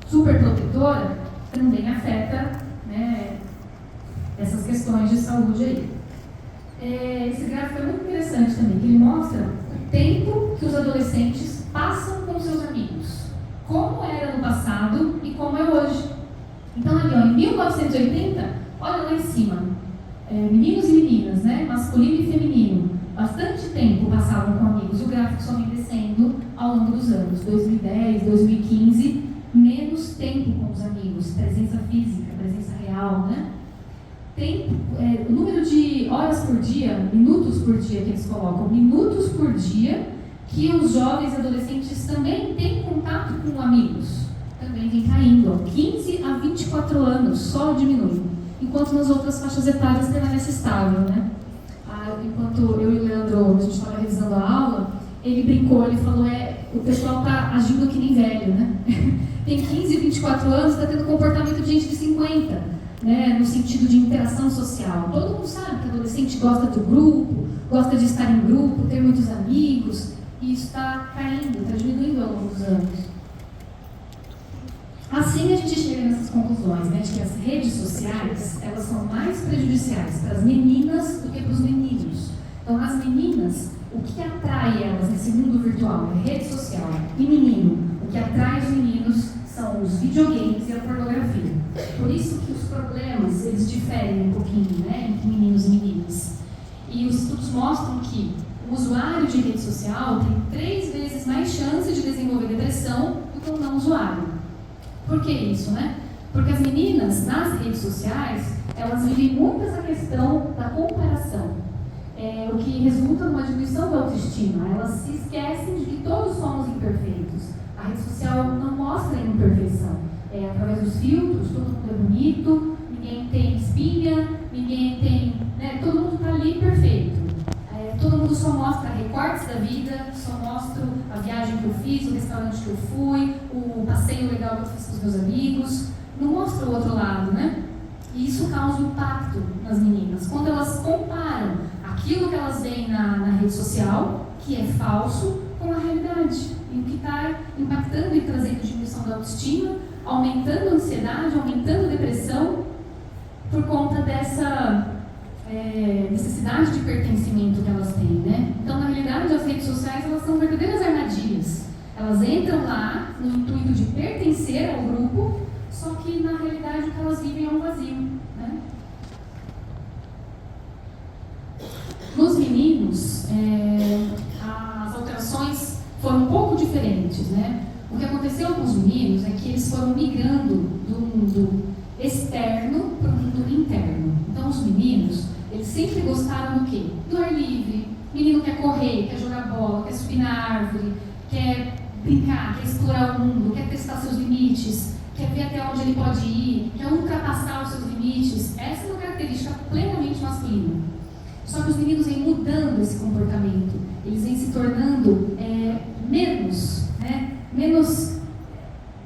superprotetora também afeta, né, essas questões de saúde aí. Esse gráfico é muito interessante também, que ele mostra o tempo que os adolescentes passam com seus amigos, como era no passado e como é hoje. Então, ali, ó, em 1980, olha lá em cima, meninos e meninas, né, masculino e feminino, bastante tempo passavam com amigos. O gráfico só vem descendo ao longo dos anos, 2010, 2015, menos tempo com os amigos, presença física, presença real, né? O número de horas por dia, minutos por dia que eles colocam, minutos por dia que os jovens e adolescentes também têm contato com amigos, também vem caindo, ó, 15 a 24 anos, só diminui, enquanto nas outras faixas etárias permanece estável, né? Enquanto eu e o Leandro, a gente estava revisando a aula, ele brincou, ele falou, o pessoal está agindo que nem velho, né? Tem 15, 24 anos, está tendo comportamento de gente de 50, né? No sentido de interação social. Todo mundo sabe que adolescente gosta do grupo, gosta de estar em grupo, ter muitos amigos, e isso está caindo, está diminuindo ao longo dos anos. Assim a gente chega nessas conclusões, né, de que as redes sociais, elas são mais prejudiciais para as meninas do que para os meninos. Então, as meninas, o que atrai elas nesse mundo virtual é rede social. E menino, o que atrai os meninos são os videogames e a pornografia. Por isso que os problemas, eles diferem um pouquinho, né, entre meninos e meninas. E os estudos mostram que o usuário de rede social tem 3 vezes mais chance de desenvolver depressão do que o não usuário. Por que isso, né? Porque as meninas, nas redes sociais, elas vivem muito essa questão da comparação, o que resulta numa diminuição da autoestima. Elas se esquecem de que todos somos imperfeitos. A rede social não mostra a imperfeição. Através dos filtros, todo mundo é bonito, ninguém tem espinha, ninguém tem... né? Todo mundo está ali perfeito. Todo mundo só mostra recortes da vida, só mostra a viagem que eu fiz, o restaurante que eu fui, o passeio legal que eu fiz com os meus amigos. Não mostra o outro lado, né? E isso causa um impacto nas meninas. Quando elas comparam aquilo que elas veem na rede social, que é falso, com a realidade. E o que está impactando e trazendo diminuição da autoestima, aumentando a ansiedade, aumentando a depressão, por conta dessa necessidade de pertencimento que elas têm, né? Então, na realidade, as redes sociais, elas são verdadeiras armadilhas. Elas entram lá no intuito de pertencer ao grupo, só que, na realidade, o que elas vivem é um vazio, né? Nos meninos, as alterações foram um pouco diferentes, né? O que aconteceu com os meninos é que eles foram migrando do mundo externo para o mundo interno. Então, os meninos, eles sempre gostaram do quê? Do ar livre. O menino quer correr, quer jogar bola, quer subir na árvore, quer brincar, quer explorar o mundo, quer testar seus limites, quer ver até onde ele pode ir, quer ultrapassar os seus limites. Essa é uma característica plenamente masculina. Só que os meninos vêm mudando esse comportamento. Eles vêm se tornando menos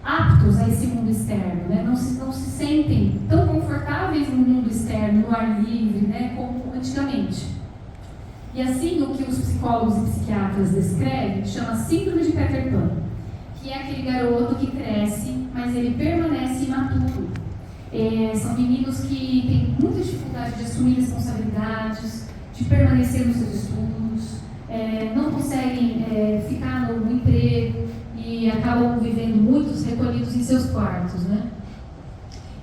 aptos a esse mundo externo, né? Não se sentem tão confortáveis no mundo externo, no ar livre, né, como antigamente. E assim, o que os psicólogos e psiquiatras descrevem chama síndrome de Peter Pan, que é aquele garoto que cresce, mas ele permanece imaturo. São meninos que têm muita dificuldade de assumir responsabilidades, de permanecer nos seus estudos, não conseguem ficar no emprego e acabam vivendo muitos recolhidos em seus quartos, né?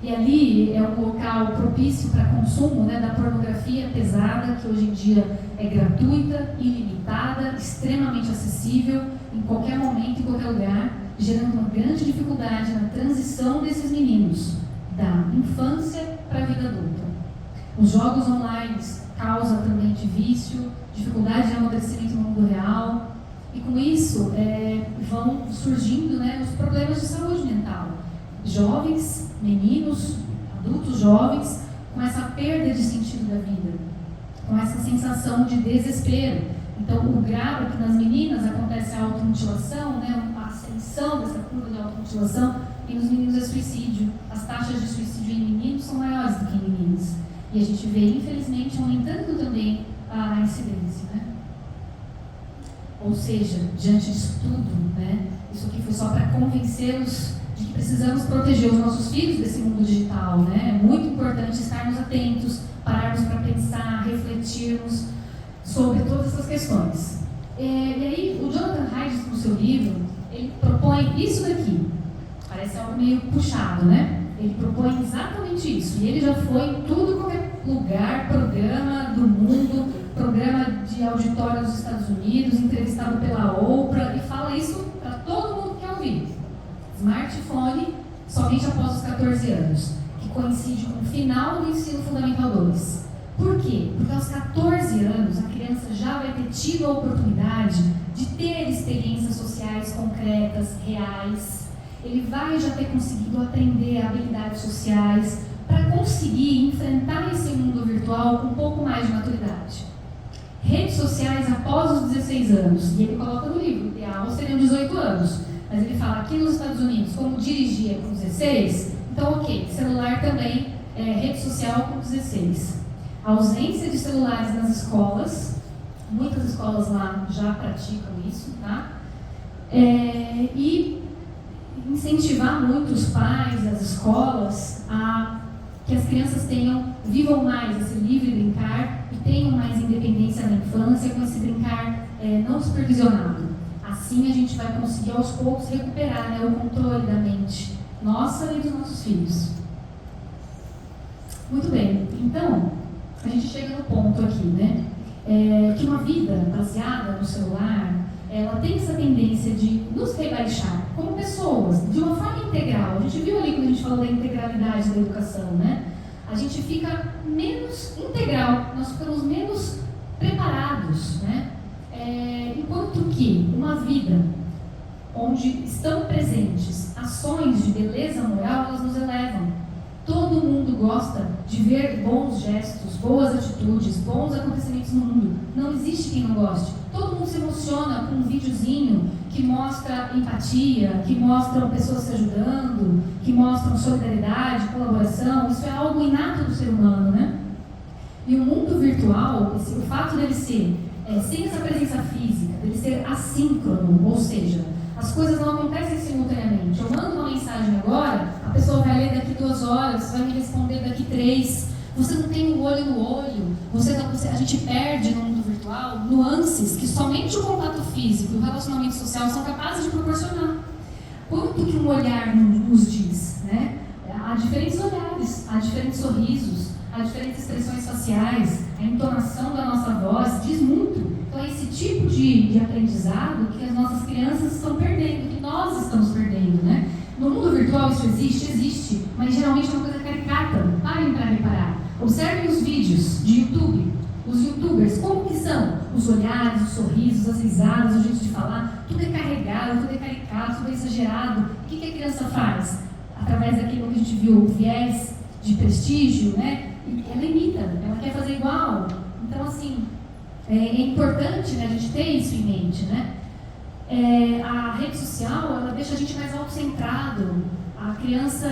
E ali é um local propício para consumo, né, da pornografia pesada, que hoje em dia é gratuita, ilimitada, extremamente acessível, em qualquer momento, em qualquer lugar, gerando uma grande dificuldade na transição desses meninos, da infância para a vida adulta. Os jogos online causam também de vício, dificuldade de amadurecimento no mundo real, e com isso vão surgindo, né, os problemas de saúde mental. Jovens, meninos, adultos jovens, com essa perda de sentido da vida, com essa sensação de desespero. Então, o grau que nas meninas acontece a automutilação, né, a ascensão dessa curva de automutilação, e nos meninos é suicídio. As taxas de suicídio em meninos são maiores do que em meninas. E a gente vê, infelizmente, aumentando também a incidência, né? Ou seja, diante disso tudo, né, isso aqui foi só para convencê-los de que precisamos proteger os nossos filhos desse mundo digital, né? É muito importante estarmos atentos, pararmos para pensar, refletirmos sobre todas essas questões. E aí, o Jonathan Haidt, no seu livro, ele propõe isso daqui. Parece algo meio puxado, né? Ele propõe exatamente isso. E ele já foi em tudo qualquer lugar, programa do mundo, programa de auditório dos Estados Unidos, entrevistado pela Oprah, e fala isso para todo mundo que quer ouvir. Smartphone somente após os 14 anos, que coincide com o final do ensino fundamental 2. Por quê? Porque aos 14 anos a criança já vai ter tido a oportunidade de ter experiências sociais concretas, reais. Ele vai já ter conseguido aprender habilidades sociais para conseguir enfrentar esse mundo virtual com um pouco mais de maturidade. Redes sociais após os 16 anos, e ele coloca no livro, o ideal seriam 18 anos. Mas ele fala aqui nos Estados Unidos, como dirigir com 16, então ok, celular também, rede social com 16. A ausência de celulares nas escolas, muitas escolas lá já praticam isso, tá? E incentivar muito os pais, as escolas, a que as crianças vivam mais esse livre brincar e tenham mais independência na infância com esse brincar não supervisionado. Assim a gente vai conseguir aos poucos recuperar, né, o controle da mente nossa e dos nossos filhos. Muito bem, então a gente chega no ponto aqui, né, que uma vida baseada no celular, ela tem essa tendência de nos rebaixar como pessoas, de uma forma integral. A gente viu ali quando a gente falou da integralidade da educação, né? A gente fica menos integral, nós ficamos menos preparados, né? Enquanto que uma vida onde estão presentes ações de beleza moral, elas nos elevam. Todo todo mundo gosta de ver bons gestos, boas atitudes, bons acontecimentos no mundo. Não existe quem não goste. Todo mundo se emociona com um videozinho que mostra empatia, que mostram pessoas se ajudando, que mostram solidariedade, colaboração. Isso é algo inato do ser humano, né? E o mundo virtual, o fato dele ser sem essa presença física, dele ser assíncrono, ou seja, as coisas não acontecem simultaneamente. Eu mando uma mensagem agora, a pessoa vai ler daqui 2 horas, vai me responder daqui 3. Você não tem o olho no olho. A gente perde no mundo virtual nuances que somente o contato físico e o relacionamento social são capazes de proporcionar. Quanto que um olhar nos diz, né? Há diferentes olhares, há diferentes sorrisos, há diferentes expressões faciais, a entonação da nossa voz diz muito. Então é esse tipo de aprendizado que as nossas crianças estão perdendo, que nós estamos perdendo, né? No mundo virtual isso existe, mas geralmente é uma coisa caricata. Parem para reparar. Observem os vídeos de YouTube, os youtubers, como que são? Os olhares, os sorrisos, as risadas, o jeito de falar, tudo é carregado, tudo é caricato, tudo é exagerado. O que a criança faz? Através daquilo que a gente viu, o viés de prestígio, né? Ela imita, ela quer fazer igual. Então, assim, é importante, né, a gente ter isso em mente, né? A rede social, ela deixa a gente mais autocentrado. A criança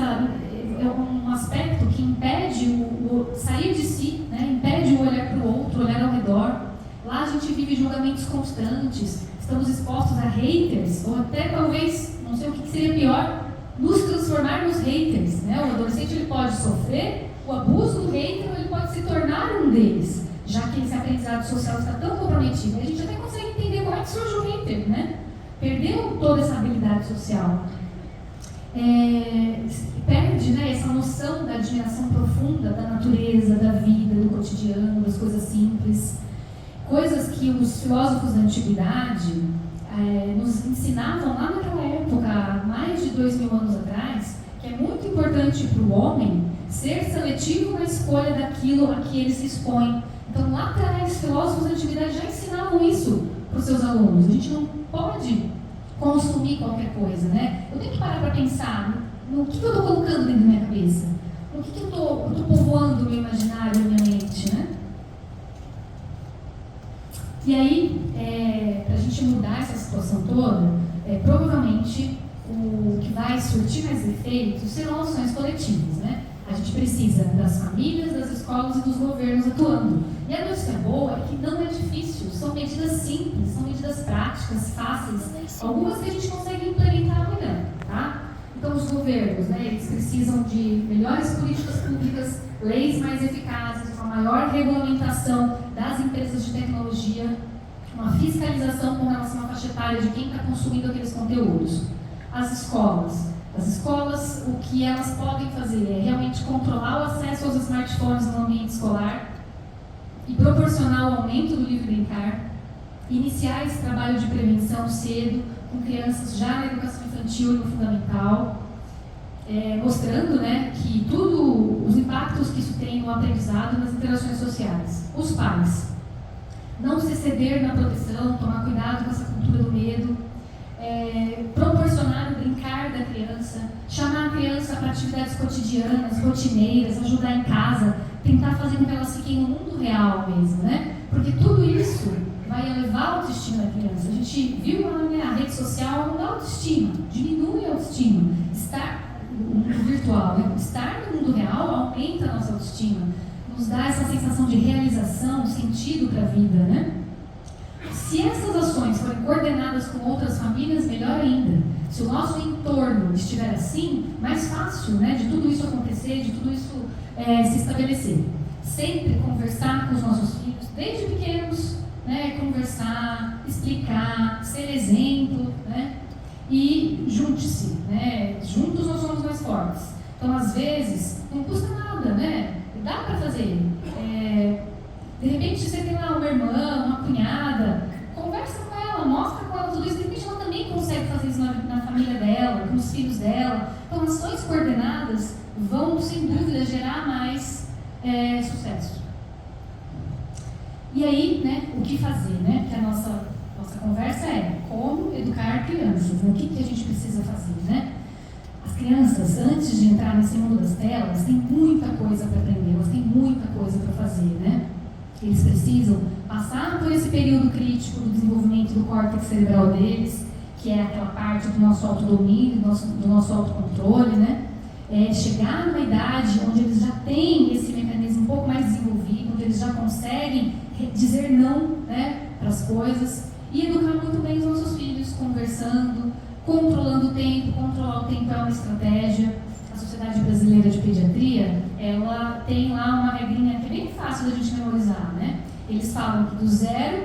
é um aspecto que impede o sair de si, né? Impede o olhar para o outro, olhar ao redor. Lá a gente vive julgamentos constantes, estamos expostos a haters, ou até talvez, não sei o que seria pior, nos transformar nos haters, né? O adolescente ele pode sofrer o abuso do hater, ou ele pode se tornar um deles, já que esse aprendizado social está tão comprometido. A gente até consegue entender como é que surge o hater, né? Perdeu toda essa habilidade social. Perde, né, essa noção da admiração profunda da natureza, da vida, do cotidiano, das coisas simples. Coisas que os filósofos da antiguidade nos ensinavam lá naquela época, há mais de 2000 anos atrás, que é muito importante para o homem ser seletivo na escolha daquilo a que ele se expõe. Então, lá atrás, filósofos da antiguidade já ensinavam isso para os seus alunos. A gente não pode consumir qualquer coisa, né? Eu tenho que parar para pensar no que eu estou colocando dentro da minha cabeça, no que eu estou povoando o meu imaginário, a minha mente, né? E aí, para a gente mudar essa situação toda, provavelmente o que vai surtir mais efeitos serão ações coletivas, né? A gente precisa das famílias, das escolas e dos governos atuando. E a notícia boa é que não é difícil, são medidas simples, são medidas práticas, fáceis, algumas que a gente consegue implementar amanhã, tá? Então os governos, né, eles precisam de melhores políticas públicas, leis mais eficazes, uma maior regulamentação das empresas de tecnologia, uma fiscalização com relação à faixa etária de quem está consumindo aqueles conteúdos. As escolas, o que elas podem fazer é realmente controlar o acesso aos smartphones no ambiente escolar e proporcionar o aumento do livre brincar, iniciar esse trabalho de prevenção cedo, com crianças já na educação infantil e no fundamental, mostrando, né, que os impactos que isso tem no aprendizado e nas interações sociais. Os pais, não se exceder na proteção, tomar cuidado com essa cultura do medo, proporcionar o brincar da criança, chamar a criança para atividades cotidianas, rotineiras, ajudar em casa, tentar fazer com que elas fiquem no mundo real mesmo, né? Porque tudo isso vai elevar a autoestima da criança. A gente viu lá, né, a rede social não dá autoestima, diminui a autoestima. Estar no mundo virtual, né? Estar no mundo real aumenta a nossa autoestima, nos dá essa sensação de realização, sentido para a vida, né? Se essas ações forem coordenadas com outras famílias, melhor ainda. Se o nosso entorno estiver assim, mais fácil, né, de tudo isso acontecer, de tudo isso se estabelecer. Sempre conversar com os nossos filhos, desde pequenos, né, conversar, explicar, ser exemplo, né, e junte-se, né, juntos nós somos mais fortes. Então, às vezes, não custa nada, né, dá para fazer. De repente, você tem lá uma irmã, uma cunhada, conversa com ela, mostra com ela tudo isso, de repente ela também consegue fazer isso na família dela, com os filhos dela. Então, ações coordenadas vão, sem dúvida, gerar mais sucesso. E aí, né, o que fazer, né? Que a nossa conversa é como educar crianças, né? O que a gente precisa fazer, né? As crianças, antes de entrar nesse mundo das telas, têm muita coisa para aprender, elas têm muita coisa para fazer, né? Eles precisam passar por esse período crítico do desenvolvimento do córtex cerebral deles, que é aquela parte do nosso autodomínio, do nosso autocontrole, né? Chegar numa idade onde eles já têm esse mecanismo um pouco mais desenvolvido, onde eles já conseguem dizer não, né, para as coisas, e educar muito bem os nossos filhos, conversando, controlando o tempo. Controlar o tempo é uma estratégia. A Sociedade Brasileira de Pediatria, ela tem lá uma regrinha que é bem fácil da gente memorizar, né? Eles falam que do 0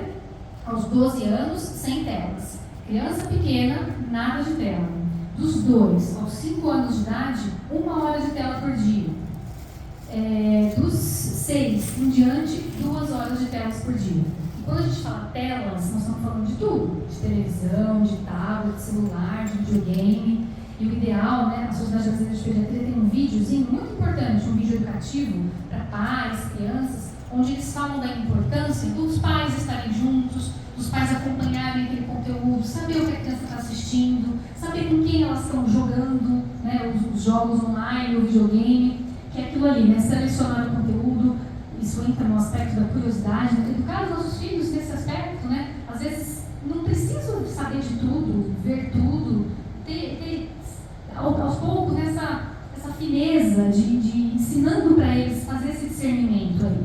aos 12 anos, sem telas. Criança pequena, nada de tela. Dos 2 aos 5 anos de idade, 1 hora de tela por dia. Dos 6 em diante, 2 horas de telas por dia. E quando a gente fala telas, nós estamos falando de tudo. De televisão, de tablet, de celular, de videogame. E o ideal, né, a Sociedade Brasileira de Pediatria tem um videozinho muito importante, um vídeo educativo para pais, crianças, onde eles falam da importância dos pais estarem juntos, dos pais acompanharem aquele conteúdo, saber o que a criança está assistindo, saber com quem elas estão jogando, né, os jogos online, o videogame, que é aquilo ali, né, selecionar o conteúdo. Isso entra no aspecto da curiosidade, né, educar os nossos filhos nesse aspecto, né, às vezes não precisam saber de tudo, ver tudo, ter aos poucos essa fineza de ensinando para eles fazer esse discernimento aí.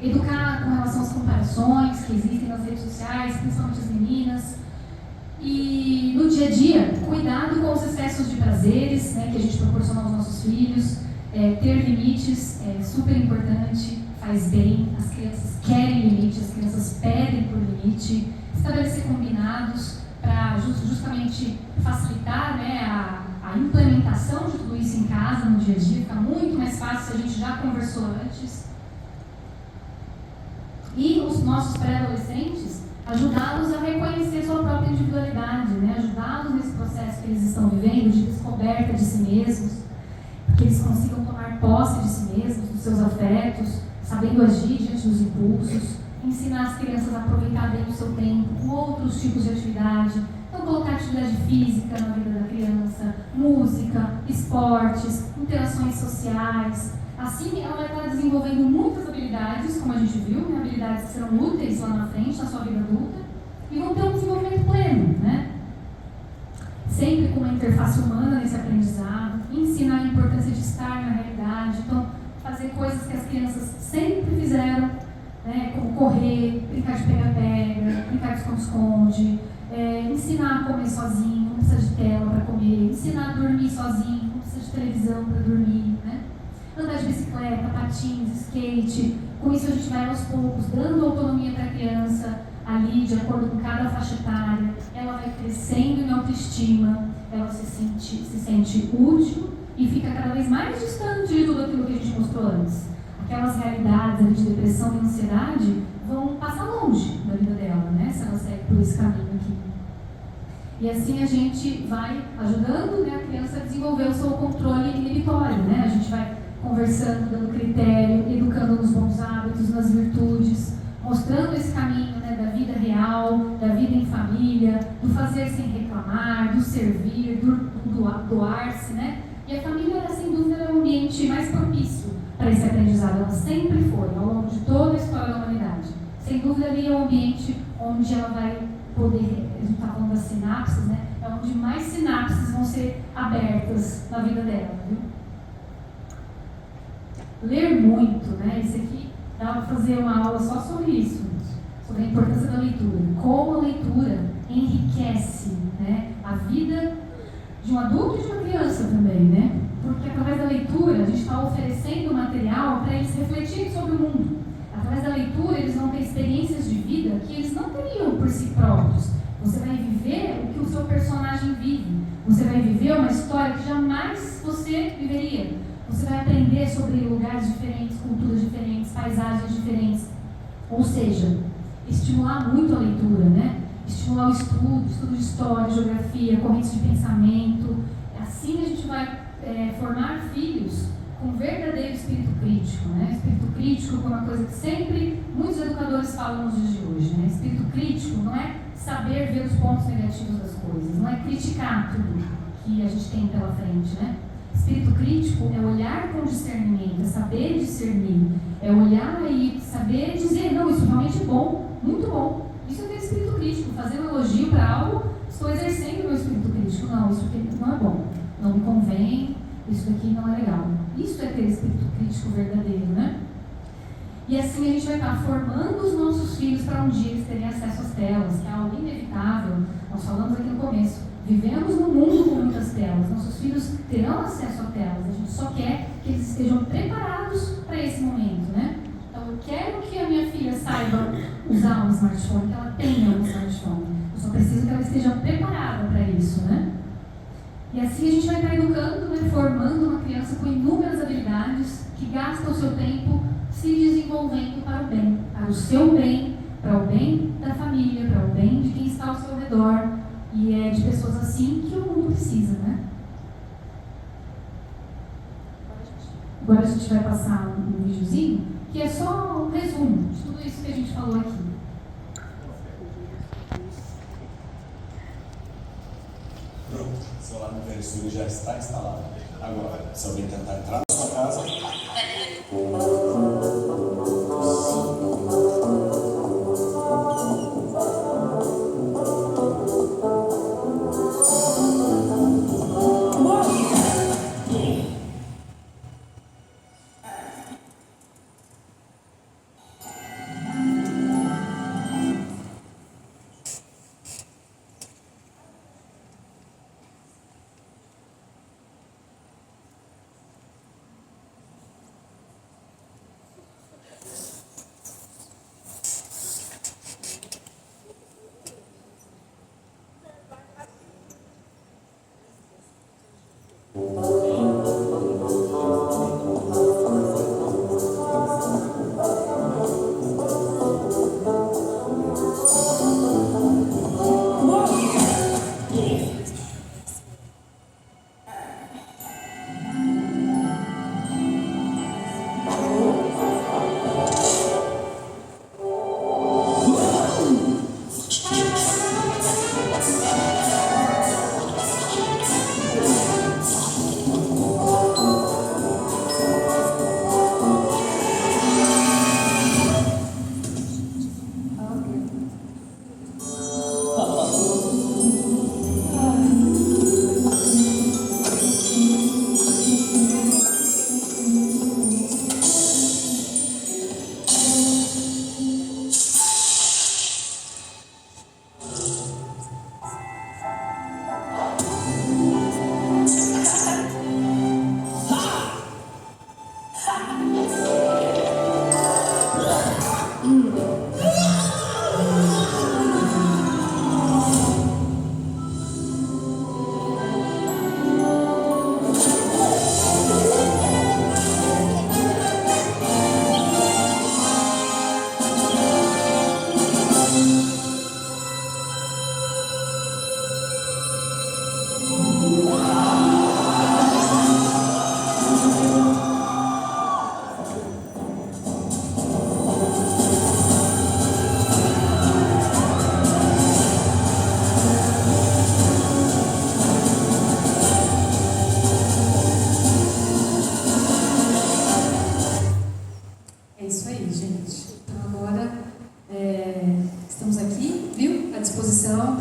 Educar com relação às comparações que existem nas redes sociais, principalmente as meninas. E no dia a dia, cuidado com os excessos de prazeres, né, que a gente proporciona aos nossos filhos. Ter limites é super importante, faz bem. As crianças querem limite, as crianças pedem por limite. Estabelecer combinados para justamente facilitar, né, a implementação de tudo isso em casa, no dia a dia. Fica muito mais fácil se a gente já conversou antes. E os nossos pré-adolescentes, ajudá-los a reconhecer sua própria individualidade, né? Ajudá-los nesse processo que eles estão vivendo de descoberta de si mesmos, que eles consigam tomar posse de si mesmos, dos seus afetos, sabendo agir diante dos impulsos, ensinar as crianças a aproveitar bem o seu tempo com outros tipos de atividade. Então, colocar atividade física na vida da criança, música, esportes, interações sociais. Assim, ela vai estar desenvolvendo muitas habilidades, como a gente viu, né? Habilidades que serão úteis lá na frente, na sua vida adulta, e vão ter um desenvolvimento pleno, né? Sempre com uma interface humana nesse aprendizado, ensinar a importância de estar na realidade, então, fazer coisas que as crianças sempre fizeram, né? Como correr, brincar de pega-pega, brincar de esconde-esconde, ensinar a comer sozinho, não precisa de tela para comer, ensinar a dormir sozinho, não precisa de televisão para dormir, né? Andar de bicicleta, patins, skate. Com isso a gente vai aos poucos dando autonomia para a criança ali, de acordo com cada faixa etária. Ela vai crescendo em autoestima, ela se sente útil e fica cada vez mais distante de tudo aquilo que a gente mostrou antes. Aquelas realidades ali de depressão e ansiedade vão passar longe da vida dela, né? Se ela segue por esse caminho aqui. E assim a gente vai ajudando, né, a criança a desenvolver o seu controle inibitório, né? A gente vai conversando, dando critério, educando nos bons hábitos, nas virtudes, mostrando esse caminho, né, da vida real, da vida em família, do fazer sem reclamar, do servir, do doar-se, né? E a família, sem dúvida, é o ambiente mais propício para esse aprendizado. Ela sempre foi, ao longo de toda a história da humanidade. Sem dúvida, ali é o ambiente onde ela vai poder, a gente está falando das sinapses, né? É onde mais sinapses vão ser abertas na vida dela, viu? Ler muito, né? Esse aqui dá para fazer uma aula só sobre isso, sobre a importância da leitura. Como a leitura enriquece, né, a vida de um adulto e de uma criança também, né? Porque através da leitura a gente está oferecendo material para eles refletirem sobre o mundo. Através da leitura eles vão ter experiências de vida que eles não teriam por si próprios. Você vai viver o que o seu personagem vive. Você vai viver uma história que jamais você viveria. Você vai aprender sobre lugares diferentes, culturas diferentes, paisagens diferentes. Ou seja, estimular muito a leitura, né? Estimular o estudo de história, geografia, correntes de pensamento. Assim a gente vai formar filhos com verdadeiro espírito crítico, né? Espírito crítico é uma coisa que sempre muitos educadores falam nos dias de hoje, né? Espírito crítico não é saber ver os pontos negativos das coisas, não é criticar tudo que a gente tem pela frente, né? Espírito crítico é olhar com discernimento, é saber discernir, é olhar e saber dizer, não, isso realmente é bom, muito bom. Isso é ter espírito crítico, fazer um elogio para algo, estou exercendo o meu espírito crítico, não, isso aqui não é bom, não me convém, isso aqui não é legal. Isso é ter espírito crítico verdadeiro, né? E assim a gente vai estar formando os nossos filhos para um dia eles terem acesso às telas, que é algo inevitável. Nós falamos aqui no começo, vivemos num mundo com muitas telas, nossos filhos terão acesso a telas, a gente só quer que eles estejam preparados para esse momento, né? Então eu quero que a minha filha saiba usar um smartphone, que ela tenha um smartphone, eu só preciso que ela esteja preparada para isso, né? E assim a gente vai estar educando, né, formando uma criança com inúmeras habilidades, que gasta o seu tempo se desenvolvendo para o bem, para o seu bem, para o bem da família, para o bem de quem está ao seu redor. E é de pessoas assim que o mundo precisa, né? Agora a gente vai passar um videozinho, que é só um resumo de tudo isso que a gente falou aqui. Pronto, o celular no Venezuela já está instalado. Agora, se alguém tentar entrar na sua casa...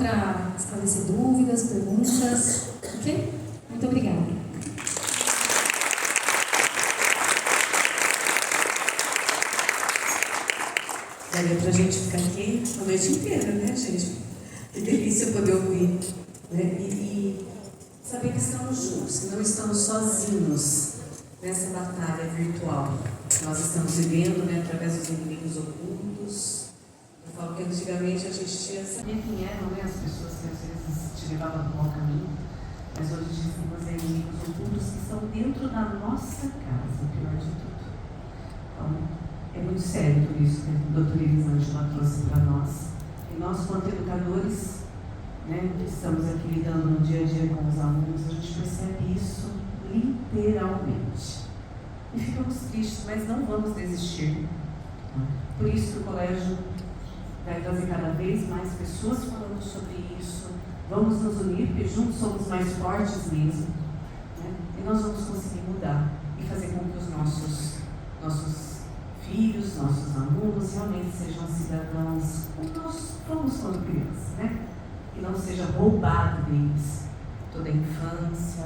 Para esclarecer dúvidas, perguntas, ok? Muito obrigada. Daria para a gente ficar aqui a noite inteira, né, gente? Que delícia poder ouvir, né? E saber que estamos juntos, que não estamos sozinhos nessa batalha virtual. Nós estamos vivendo, né, através dos inimigos ocultos. Eu falo que antigamente a gente tinha... Sabia quem eram, né, as pessoas que às vezes te levavam no mau caminho, mas hoje dizemos inimigos ocultos que estão dentro da nossa casa, o pior de tudo. Então, é muito sério tudo isso que a doutora Elisângela trouxe para nós. E nós, quanto educadores, né, que estamos aqui lidando no dia a dia com os alunos, a gente percebe isso literalmente. E ficamos tristes, mas não vamos desistir. Por isso que o colégio vai trazer cada vez mais pessoas falando sobre isso. Vamos nos unir, porque juntos somos mais fortes mesmo. Né? E nós vamos conseguir mudar e fazer com que os nossos filhos, nossos alunos realmente sejam cidadãos como nós fomos quando crianças, né? Que não seja roubado deles toda a infância,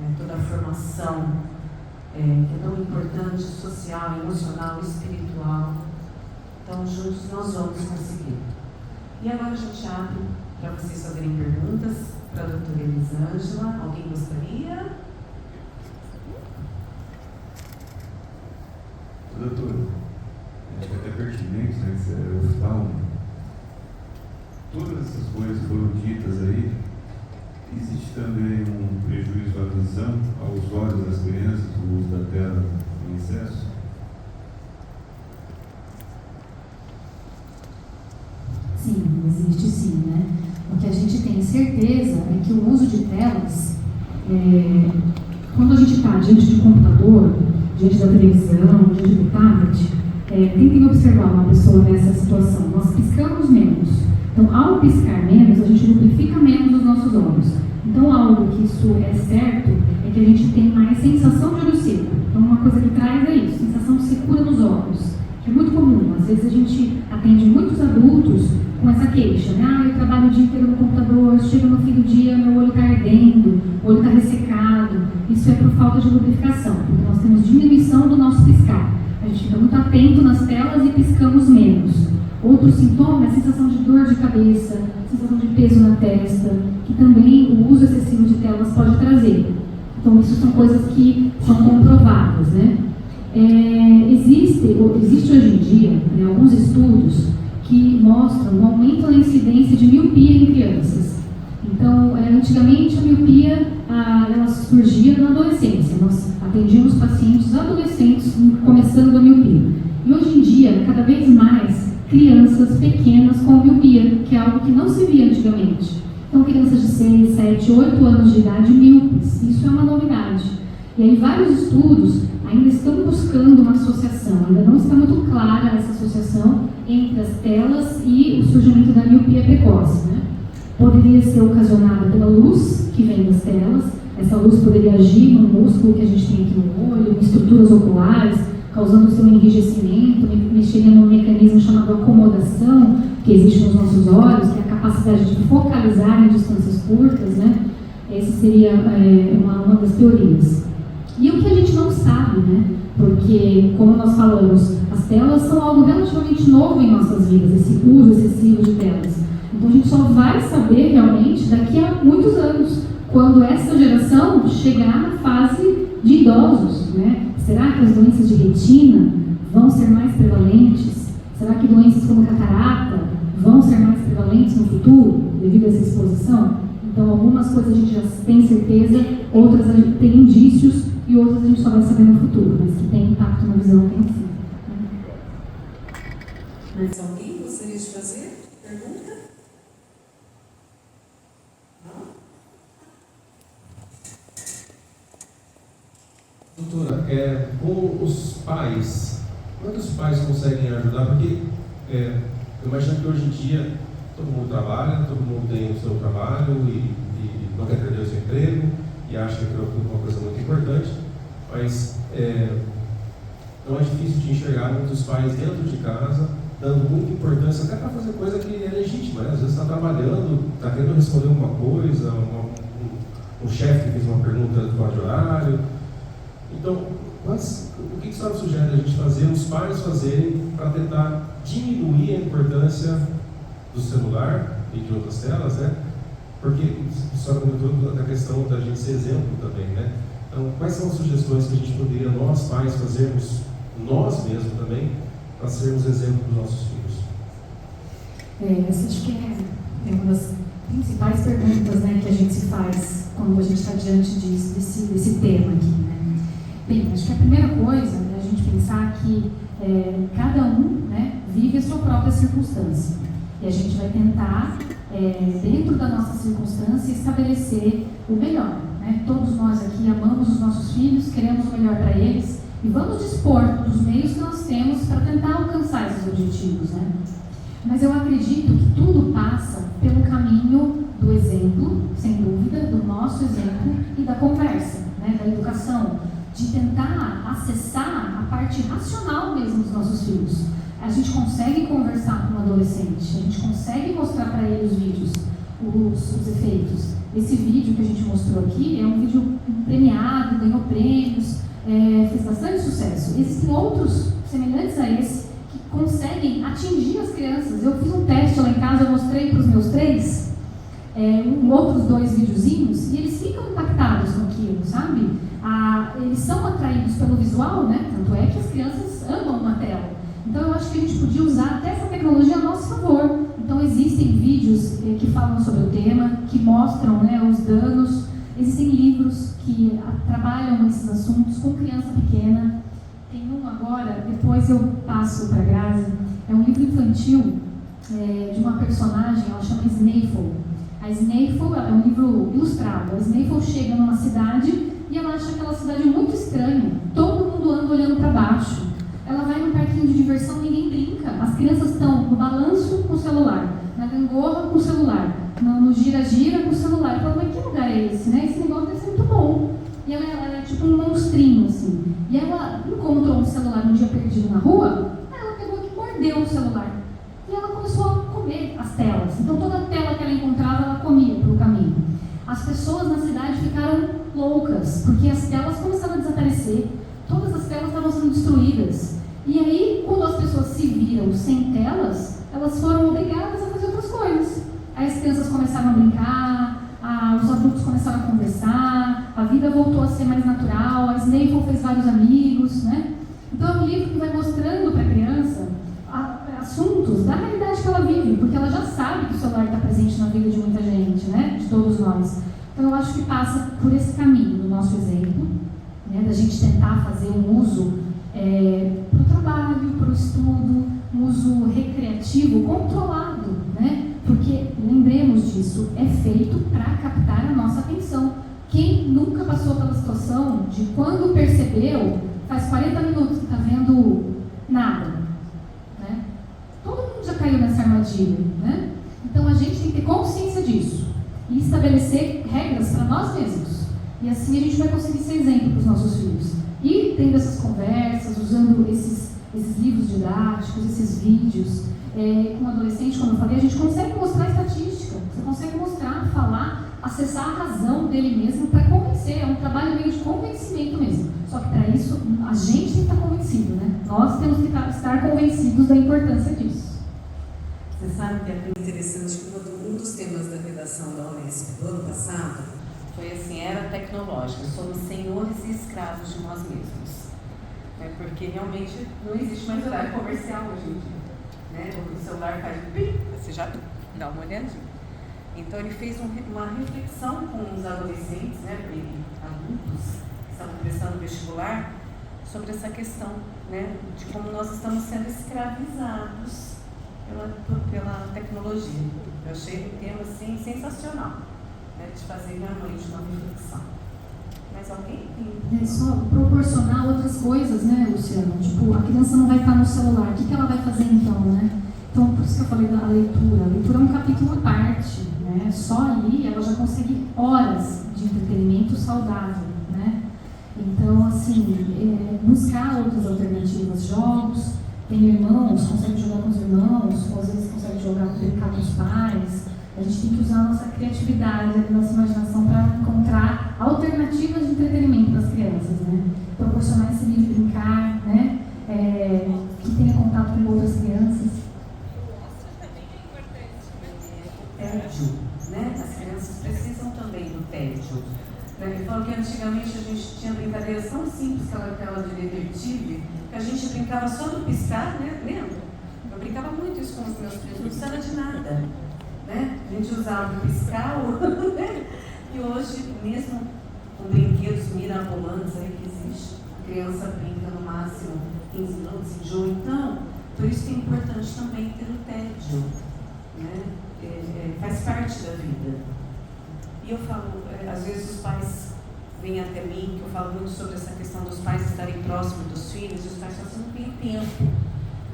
né? Toda a formação que é tão importante, social, emocional, espiritual. Então, juntos nós vamos conseguir. E agora a gente abre para vocês fazerem perguntas para a doutora Elisângela. Alguém gostaria? Doutora, acho que é até pertinente, né, que você fala, todas essas coisas foram ditas aí, existe também um prejuízo à visão, aos olhos das crianças, do uso da tela em excesso? Sim, existe sim, né? O que a gente tem certeza é que o uso de telas, quando a gente está diante de computador, diante da televisão, diante do tablet, tentem observar uma pessoa nessa situação. Nós piscamos menos. Então, ao piscar menos, a gente lubrifica menos os nossos olhos. Então, algo que isso é certo é que a gente tem mais sensação de olho seco. Então, uma coisa que traz é isso, sensação de secura nos olhos, que é muito comum. Às vezes a gente atende muitos adultos com essa queixa, né? Eu trabalho o dia inteiro no computador, chega no fim do dia, meu olho está ardendo, o olho está ressecado. Isso é por falta de lubrificação, porque nós temos diminuição do nosso piscar. A gente fica muito atento nas telas e piscamos menos. Outro sintoma é a sensação de dor de cabeça, sensação de peso na testa, que também o uso excessivo de telas pode trazer. Então, isso são coisas que são comprovadas, né? Existe hoje em dia, né, alguns estudos que mostram um aumento na incidência de miopia em crianças. Então, antigamente a miopia ela surgia na adolescência. Nós atendíamos pacientes adolescentes começando a miopia. E hoje em dia, cada vez mais, crianças pequenas com miopia, que é algo que não se via antigamente. Então, crianças de 6, 7, 8 anos de idade míopes. Isso é uma novidade. E aí, vários estudos ainda estão buscando uma associação. Ainda não está muito clara essa associação entre as telas e o surgimento da miopia precoce, né? Poderia ser ocasionada pela luz que vem das telas. Essa luz poderia agir no músculo que a gente tem aqui no olho, em estruturas oculares, causando seu enrijecimento, mexeria num mecanismo chamado acomodação, que existe nos nossos olhos, que é a capacidade de focalizar em distâncias curtas, né? Essa seria uma das teorias. E o que a gente não sabe, né? Porque, como nós falamos, as telas são algo relativamente novo em nossas vidas, esse uso excessivo de telas. Então a gente só vai saber realmente daqui a muitos anos, quando essa geração chegar na fase de idosos, né? Será que as doenças de retina vão ser mais prevalentes? Será que doenças como catarata vão ser mais prevalentes no futuro, devido a essa exposição? Então, algumas coisas a gente já tem certeza, outras a gente tem indícios e outras a gente só vai saber no futuro, mas que tem impacto na visão, tem sim. Mas alguém gostaria de fazer pergunta? Não? Doutora, com os pais, como é que os pais conseguem ajudar? Porque eu imagino que hoje em dia todo mundo trabalha, todo mundo tem o seu trabalho e não quer perder o seu emprego e acha que aquilo é uma coisa muito importante, mas não é difícil de enxergar muitos pais dentro de casa dando muita importância até para fazer coisa que é legítima, né? Às vezes está trabalhando, está querendo responder alguma coisa, um chefe que fez uma pergunta fora de horário. Então, o que a senhora sugere a gente fazer, os pais fazerem, para tentar diminuir a importância do celular e de outras telas, né? Porque a senhora comentou da questão da gente ser exemplo também, né? Então, quais são as sugestões que a gente poderia, nós pais, fazermos, nós mesmos também, para sermos exemplo dos nossos filhos? Essa acho que é uma das principais perguntas, né, que a gente se faz quando a gente está diante desse tema aqui, né? Bem, acho que a primeira coisa é a gente pensar que cada um, né, vive a sua própria circunstância. E a gente vai tentar, dentro da nossa circunstância, estabelecer o melhor, né? Todos nós aqui amamos os nossos filhos, queremos o melhor para eles e vamos dispor dos meios que nós temos para tentar alcançar esses objetivos, né? Mas eu acredito que tudo passa pelo caminho do exemplo, sem dúvida, do nosso exemplo e da conversa, né, da educação, de tentar acessar a parte racional mesmo dos nossos filhos. A gente consegue conversar com um adolescente, a gente consegue mostrar para ele os vídeos, os efeitos. Esse vídeo que a gente mostrou aqui é um vídeo premiado, ganhou prêmios, fez bastante sucesso. Existem outros semelhantes a esse que conseguem atingir as crianças. Eu fiz um teste lá em casa, eu mostrei para os meus 3 outros 2 videozinhos e eles ficam impactados com aquilo, sabe? Eles são atraídos pelo visual, né? Tanto é que as crianças amam uma tela. Então eu acho que a gente podia usar até essa tecnologia a nosso favor. Então existem vídeos que falam sobre o tema, que mostram, né, os danos. Existem livros que trabalham esses assuntos com criança pequena. Tem um agora, depois eu passo para a Grazi. É um livro infantil de uma personagem, ela chama Snaffle. A Snaffle é um livro ilustrado. A Snaffle chega numa cidade e ela acha aquela cidade muito estranha. Todo mundo anda olhando para baixo. Ela vai num parquinho de diversão, ninguém brinca. As crianças estão no balanço com o celular, na gangorra com o celular, no gira-gira com o celular. Ela fala, mas que lugar é esse, né? Esse negócio deve ser muito bom. E ela é tipo um monstrinho, assim. E ela encontrou um celular um dia perdido na rua, ela pegou e mordeu o celular. E ela começou a comer as telas. Então toda a tela que ela encontrava, ela comia pelo caminho. As pessoas na cidade ficaram loucas, porque as telas começaram a desaparecer. Todas as telas estavam sendo destruídas. E aí, quando as pessoas se viram sem telas, elas foram obrigadas a fazer outras coisas. Aí as crianças começaram a brincar, os adultos começaram a conversar, a vida voltou a ser mais natural, a Snaffle fez vários amigos, né? Então é um livro que vai mostrando para a criança assuntos da realidade que ela vive, porque ela já sabe que o celular está presente na vida de muita gente, né? De todos nós. Então eu acho que passa por esse caminho, no nosso exemplo, né? Da gente tentar fazer um uso para o trabalho, para o estudo, um uso recreativo controlado, né? Porque, lembremos disso, é feito para captar a nossa atenção. Quem nunca passou pela situação de quando percebeu, faz 40 minutos que está vendo nada, né? Todo mundo já caiu nessa armadilha, né? Então a gente tem que ter consciência disso e estabelecer regras para nós mesmos. E assim a gente vai conseguir ser exemplo para os nossos filhos. E tendo essas conversas, usando esses livros didáticos, esses vídeos, com o adolescente, como eu falei, a gente consegue mostrar estatística, você consegue mostrar, falar, acessar a razão dele mesmo para convencer. É um trabalho meio de convencimento mesmo. Só que para isso, a gente tem que estar convencido, né? Nós temos que estar convencidos da importância disso. Você sabe que é interessante que um dos temas da redação da Unesp do ano passado foi assim, era tecnológica, somos senhores e escravos de nós mesmos. Porque realmente não existe mais horário comercial hoje em dia. Né? O celular faz pim, você já dá uma olhadinha. Então ele fez uma reflexão com os adolescentes, né, adultos que estavam prestando vestibular, sobre essa questão, né, de como nós estamos sendo escravizados pela tecnologia. Eu achei um tema assim, sensacional, né, de fazer realmente uma reflexão. Mas alguém tem? Só proporcionar outras coisas, né, Luciano? Tipo, a criança não vai estar no celular, o que ela vai fazer então, né? Então, por isso que eu falei da leitura. A leitura é um capítulo à parte, né? Só ali ela já consegue horas de entretenimento saudável, né? Então, assim, buscar outras alternativas, jogos, tem irmãos, consegue jogar com os irmãos, ou às vezes consegue brincar com os pais. A gente tem que usar a nossa criatividade, a nossa imaginação para encontrar alternativas de entretenimento para as crianças, né? Proporcionar esse livro de brincar, né? Que tenha contato com outras crianças. Tédio, né? As crianças precisam também do tédio. Ele falou que antigamente a gente tinha brincadeiras tão simples, aquela de detetive, que a gente brincava só do piscar, né? Lembra? Eu brincava muito isso com os meus filhos, não precisava de nada. Né? A gente usava o piscar, né? E hoje, mesmo com brinquedos mirabolantes aí que existe, a criança brinca no máximo 15 minutos, enjoa. Então, por isso que é importante também ter o tédio, né? Faz parte da vida. E eu falo, às vezes os pais vêm até mim, que eu falo muito sobre essa questão dos pais estarem próximos dos filhos, e os pais falam assim, não tem tempo.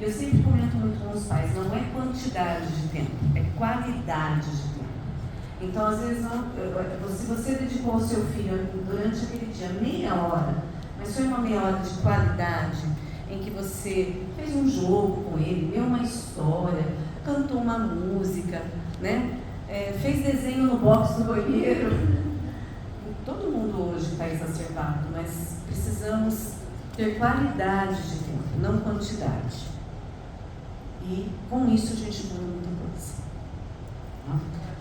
Eu sempre comento muito com os pais, não é quantidade de tempo, é qualidade de tempo. Então, às vezes, se você dedicou ao seu filho durante aquele dia meia hora, mas foi uma meia hora de qualidade, em que você fez um jogo com ele, leu uma história, cantou uma música, né? Fez desenho no box do banheiro. Todo mundo hoje está exacerbado, mas precisamos ter qualidade de tempo, não quantidade. E com isso a gente muda muita coisa.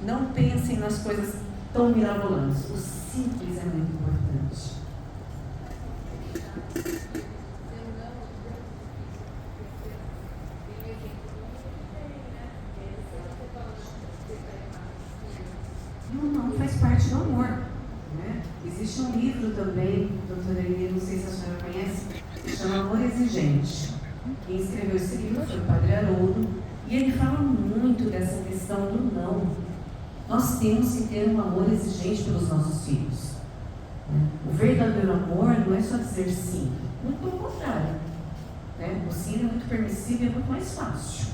Não pensem nas coisas tão mirabolantes. O simples é muito importante. Não faz parte do amor. Né? Existe um livro também, doutora Eli, não sei se a senhora conhece, que chama Amor Exigente. Quem escreveu esse livro foi o Padre Haroldo, e ele fala muito dessa questão do não. Nós temos que ter um amor exigente pelos nossos filhos. O verdadeiro amor não é só dizer sim, muito pelo contrário. Né? O sim é muito permissivo e é muito mais fácil.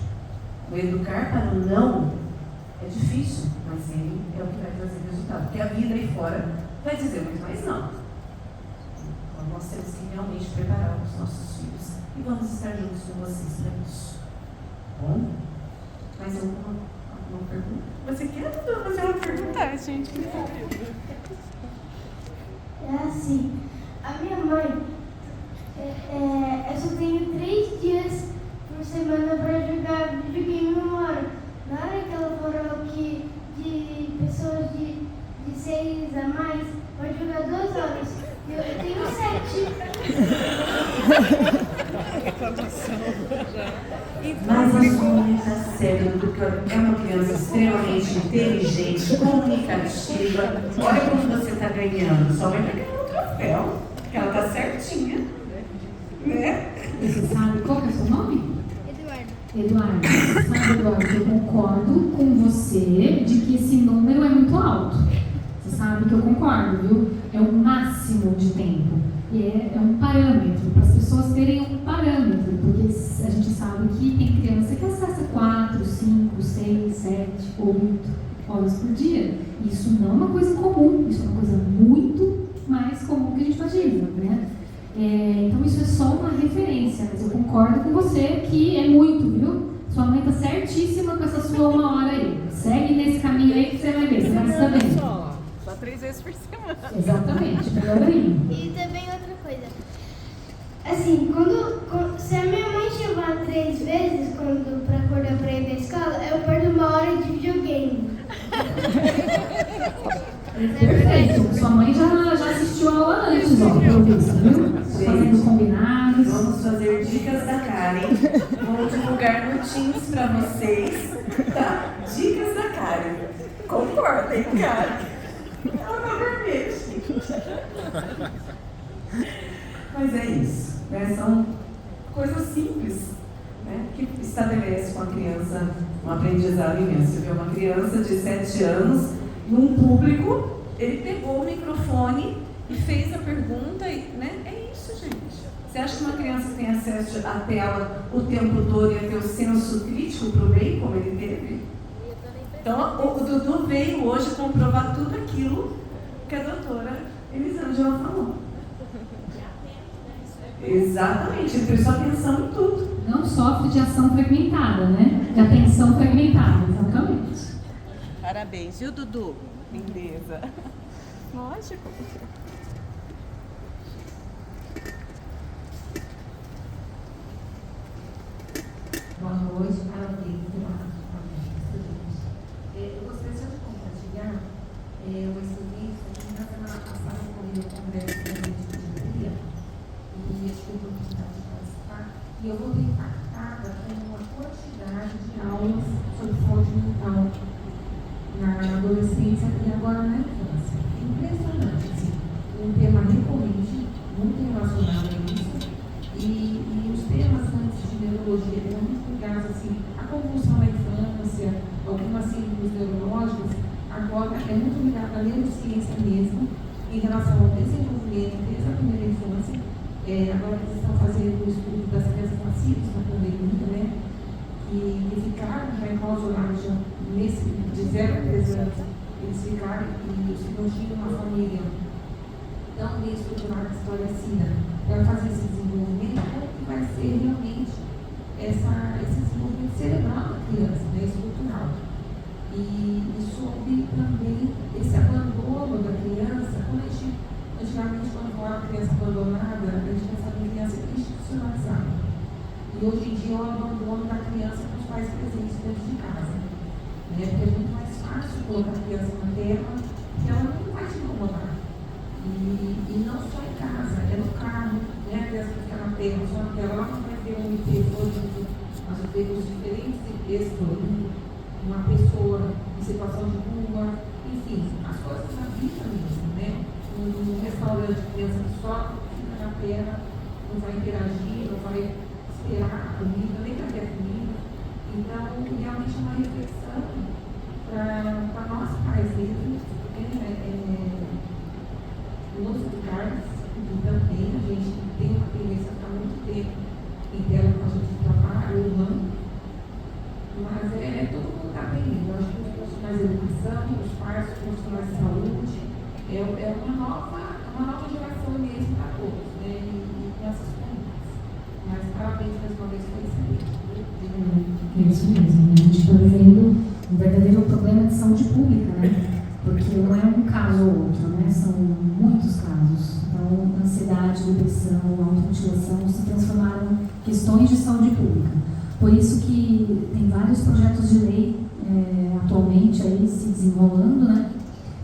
O educar para o não é difícil, mas ele é o que vai trazer resultado. Porque a vida aí fora vai dizer muito mais não. Então nós temos que realmente preparar os nossos filhos. E vamos estar juntos com vocês para isso. Bom? Mais alguma pergunta? Você quer fazer uma pergunta, gente? É assim, a minha mãe, eu só tenho 3 dias por semana para jogar videogame uma hora. Na hora que ela falou que de pessoas de 6 a mais pode jogar 2 horas, eu tenho 7. Mas a sua mãe está certa, porque é uma criança extremamente inteligente, comunicativa. Olha como você está ganhando. Sua mãe está ganhando um troféu, porque ela está certinha. Né? Você sabe qual que é o seu nome? Eduardo. Sabe, Eduardo, eu concordo com você de que esse número é muito alto. Você sabe que eu concordo, viu? É o máximo de tempo. E é um parâmetro, para as pessoas terem um parâmetro, porque a gente sabe que tem criança que acessa 4, 5, 6, 7, 8 horas por dia. Isso não é uma coisa comum, isso é uma coisa muito mais comum que a gente imagina, né? Então isso é só uma referência, mas eu concordo com você que é muito, viu? Sua mãe está certíssima com essa sua 1 hora aí. Segue nesse caminho aí que você vai ver, você vai saber. Só 3 vezes por semana. Exatamente, melhor ainda. E também outra coisa. Assim, se a minha mãe chamar 3 vezes para acordar para ir na escola, eu perdo 1 hora de videogame. Perfeito. Sua mãe já assistiu a aula antes, ó, pelo visto, viu? Tá fazendo combinados. Vamos fazer dicas da Karen. Vou divulgar no Teams para vocês, tá? Dicas da Karen. Concordem, Karen. Ela tá vermelha, mas é isso, né? São coisas simples, né? Que estabelecem com a criança um aprendizado imenso. Você vê uma criança de 7 anos num público, ele pegou o microfone e fez a pergunta, né? É isso, gente. Você acha que uma criança tem acesso à tela o tempo todo e a ter o senso crítico para o bem, como ele teve? Então, o Dudu veio hoje comprovar tudo aquilo que a doutora Elisângela falou. Exatamente, ele prestou atenção em tudo. Não sofre de ação fragmentada, né? De atenção fragmentada, exatamente. Parabéns, viu, Dudu? Lindeza. Lógico. Boa noite, parabéns. Eu gostaria só de compartilhar uma experiência que na semana passada eu fui no congresso da pediatria e eu tive a oportunidade de participar e eu voltei impactada com uma quantidade de aulas sobre saúde mental na adolescência e agora na infância. Impressionante, assim, um tema recorrente, muito relacionado a isso e os temas antes de neurologia eram muito ligados assim, a convulsão na infância, algumas síndromes neurológicas, agora é muito ligado à neurociência mesmo, em relação ao desenvolvimento desde a primeira infância. Agora eles estão fazendo o estudo das crianças nascidas na pandemia, né? que ficaram já enclausurados de 0 a 3 anos, eles ficaram e se não tinham uma família tão bem estruturada, esclarecida, para fazer esse desenvolvimento, como que vai ser realmente esse desenvolvimento cerebral da criança, né, estrutural. E sobre também esse abandono da criança, antigamente, quando falava criança abandonada, a gente pensava em criança institucionalizada. E hoje em dia é o abandono da criança com os pais presentes dentro de casa. Né? Porque é muito mais fácil colocar a criança na terra, porque ela não vai te incomodar. E não só em casa, é no carro, né? A criança fica na terra, só na terra, ela não vai ver um IP hoje, nós temos diferentes IPs por aí, uma pessoa em situação de rua, enfim, as coisas da vida mesmo, né? Um restaurante, criança que só fica na terra, não vai interagir, não vai esperar a comida, nem para ter comida. Então, realmente é uma reflexão para nós pais mesmo, nos lugares, e também a gente tem uma tendência a ficar muito tempo em tela por causa de trabalho, urbano, mas todo mundo está bem. Eu acho que os profissionais de educação, os pais, os profissionais de saúde, é uma nova geração mesmo para todos, né? E essas coisas. Mas parabéns mais uma vez por isso aí. É isso mesmo. A gente está vivendo um verdadeiro problema de saúde pública, né? Porque não é um caso ou outro, né? São muitos casos. Então, ansiedade, depressão, automutilação se transformaram em questões de saúde pública. Por isso que tem vários projetos de lei atualmente aí se desenrolando, né?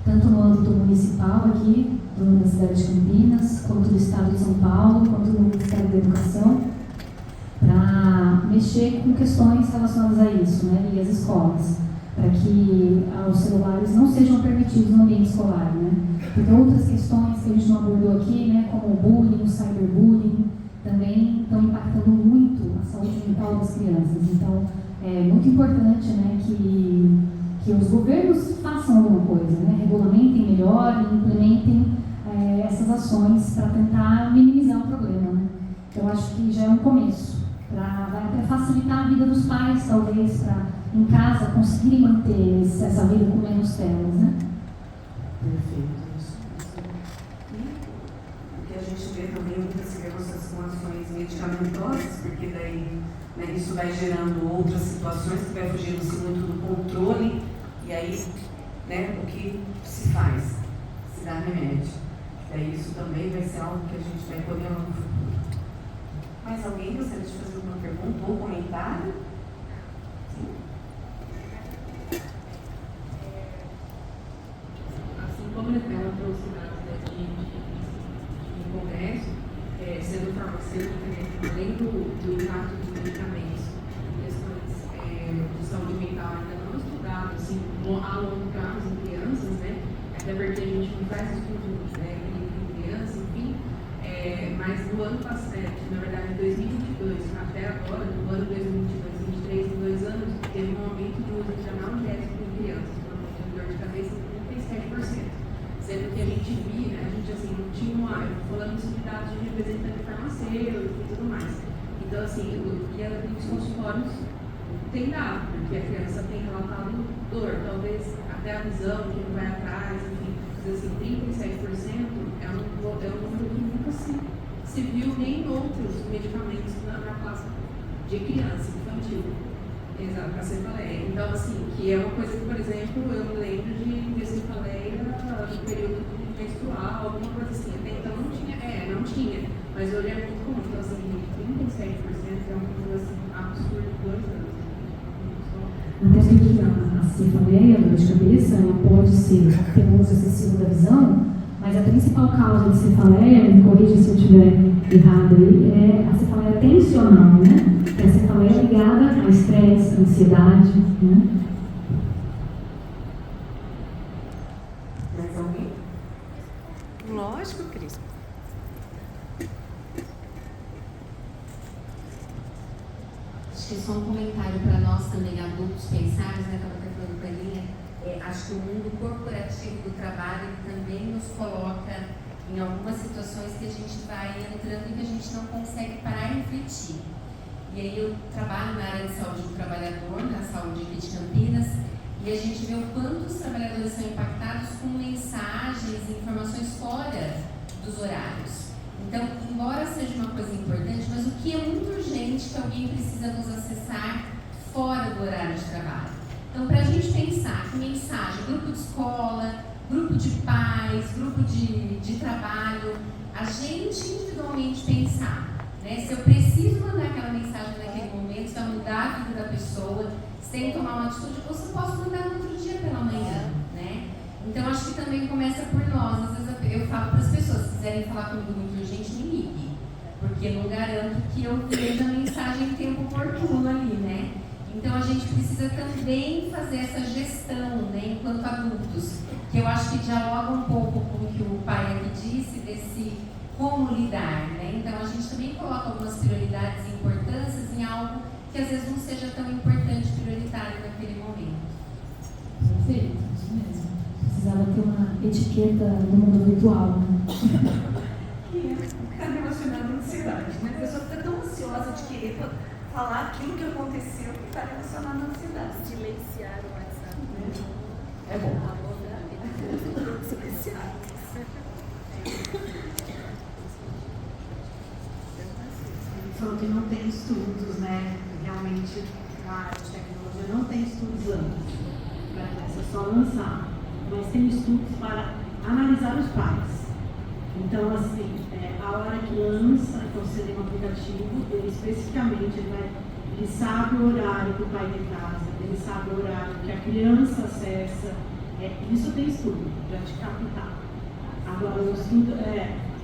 Tanto no âmbito municipal aqui, da cidade de Campinas, quanto do estado de São Paulo, quanto do Ministério da Educação, para mexer com questões relacionadas a isso, né? E as escolas, para que os celulares não sejam permitidos no ambiente escolar, né? Porque outras questões que a gente não abordou aqui, né? Como o bullying, o cyberbullying, também estão impactando muito a saúde mental das crianças. Então, é muito importante, né, que os governos façam alguma coisa, né, regulamentem melhor e implementem essas ações para tentar minimizar o problema. Né? Eu acho que já é um começo, vai até facilitar a vida dos pais, talvez, para em casa conseguirem manter essa vida com menos telas. Né? Perfeito. E a gente vê também muitas crianças com ações medicamentosas, porque daí, né, isso vai gerando outras situações que vai fugindo-se muito do controle, e aí, né, o que se faz? Se dá remédio. E aí isso também vai ser algo que a gente vai colher no futuro. Mais alguém gostaria de fazer alguma pergunta ou comentário? Sim. Assim como ela trouxe dados de congresso, sendo farmacêutica, né, além do impacto dos medicamentos, questões de saúde mental ainda não estudadas assim, a longo prazo em crianças, né, até porque a gente não faz estudos em crianças, enfim, mas no ano passado, na verdade em 2022, até agora, no ano 2022, 2023, em 2 anos, teve um aumento de uso de analgésico em crianças, por de dor de cabeça de 37%. Sendo que a gente via, a gente assim, não tinha falando de dados de representante farmacêutico e tudo mais. Então, assim, o que ela tem nos consultórios tem dado, porque a criança tem relatado dor, talvez até a visão, que não vai atrás, enfim, mas assim, 37% é um número que nunca se viu nem em outros medicamentos na classe de criança, infantil. Exato, a cefaleia. Então, assim, que é uma coisa que, por exemplo, eu me lembro de ter cefaleia no período menstrual, alguma coisa assim. Até então não tinha, mas hoje é muito comum. Então, assim, 37% é uma coisa assim, absurda de 2 anos. Até porque a cefaleia, a dor de cabeça, ela pode ser pelo uso excessivo da visão, mas a principal causa de cefaleia, me corrija se eu estiver errado aí, é a cefaleia tensional, né? É a cefaleia ligada a estresse, a ansiedade, né? Mais alguém? Lógico, Cris. Acho que só um comentário para nós também, adultos, pensarmos, né, como está falando para mim, acho que o mundo corporativo do trabalho também nos coloca em algumas situações que a gente vai entrando e que a gente não consegue parar e refletir. E aí eu trabalho na área de saúde do trabalhador, na saúde aqui de Campinas, e a gente vê o quanto os trabalhadores são impactados com mensagens e informações fora dos horários. Então, embora seja uma coisa importante, mas o que é muito urgente que alguém precisa nos acessar fora do horário de trabalho. Então, para a gente pensar que mensagem, grupo de escola, grupo de pais, grupo de trabalho, a gente individualmente pensar, né? Se eu preciso mandar aquela mensagem naquele momento, se vai mudar a vida da pessoa, se tem que tomar uma atitude, ou se eu posso mandar no outro dia pela manhã, né? Então, acho que também começa por nós. Às vezes eu falo para as pessoas, se quiserem falar comigo muito urgente, me ligue, porque não garanto que eu veja a mensagem em tempo oportuno ali, né? Então, a gente precisa também fazer essa gestão, né, enquanto adultos, que eu acho que dialoga um pouco com o que o pai aqui disse, desse como lidar, né? Então, a gente também coloca algumas prioridades e importâncias em algo que às vezes não seja tão importante, prioritário naquele momento. Perfeito, isso mesmo. Precisava ter uma etiqueta no mundo virtual, né? Que está relacionado à ansiedade, né? A pessoa fica tão ansiosa de querer falar aquilo que aconteceu que está relacionado à ansiedade. Silenciar o WhatsApp. É bom. Silenciar. Falou que não tem estudos, né? Realmente na área de tecnologia não tem estudos amplos para essa só lançar, mas tem estudos para analisar os pais. Então, assim, a hora que lança, então você tem um aplicativo, ele especificamente ele sabe o horário que o pai tem em casa, ele sabe o horário que a criança acessa. Isso tem estudo para te captar. Agora, o estudo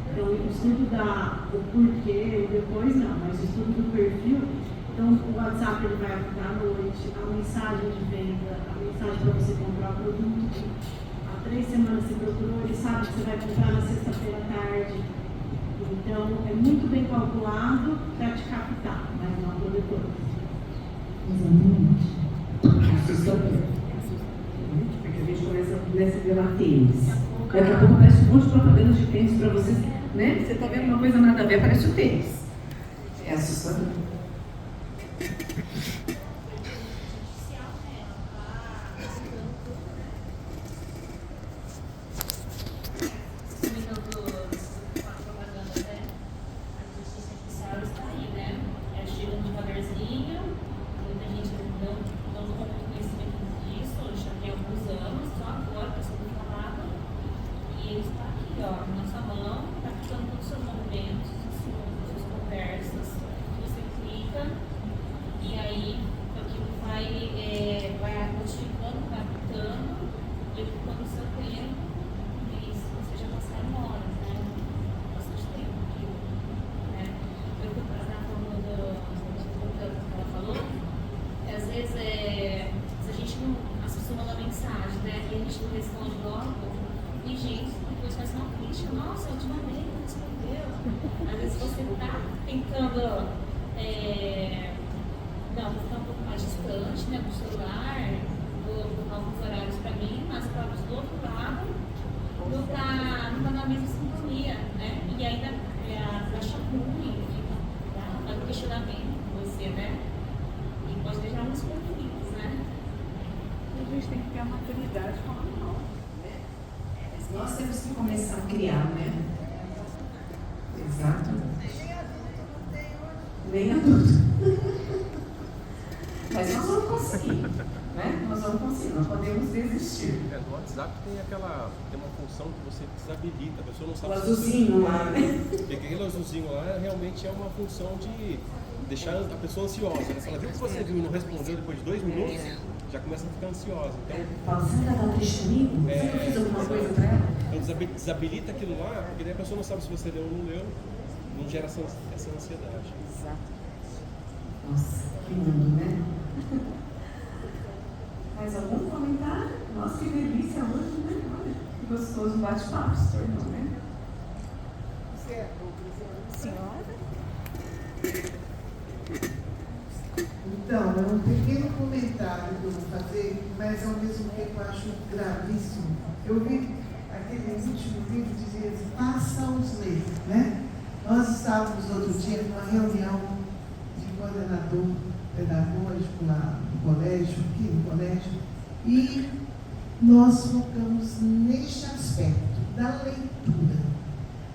então, o estudo do porquê, depois não, mas o estudo do perfil, então o WhatsApp ele vai aplicar à noite, a mensagem de venda, a mensagem para você comprar o produto que há 3 semanas você procurou, ele sabe que você vai comprar na sexta-feira à tarde. Então, é muito bem calculado para te captar, mas não para depois. Exatamente. Assustador. Porque a gente começa a receber lá tênis. Daqui a pouco aparece um monte de propaganda de tênis para vocês, né? Você está vendo uma coisa nada a ver, aparece o tênis. É assustador. Nós temos que começar a criar, né? Exato. Nem adulto. Mas nós vamos conseguir, né? Nós vamos conseguir, não podemos desistir. No WhatsApp tem uma função que você desabilita, a pessoa não sabe. O azulzinho lá, né? Porque aquele azulzinho lá realmente é uma função de deixar a pessoa ansiosa. Né? Se ela viu que você viu e não respondeu depois de 2 minutos, já começa a ficar ansiosa. Então, fala, você ainda está triste comigo? Será que eu fiz alguma coisa para ela? Então desabilita aquilo lá, porque daí a pessoa não sabe se você leu ou não leu, não gera essa ansiedade. Exato. Nossa, que mundo, né? Mais algum comentário? Nossa, que delícia hoje, né? Olha, que gostoso bate-papo se tornou, né? Você é senhora? Então, é um pequeno comentário que eu vou fazer, mas ao mesmo tempo acho gravíssimo. Eu vi aquele último vídeo dizer assim, passa os meses, né? Nós estávamos outro dia numa reunião de coordenador pedagógico lá no colégio, aqui no colégio, e nós focamos neste aspecto da leitura.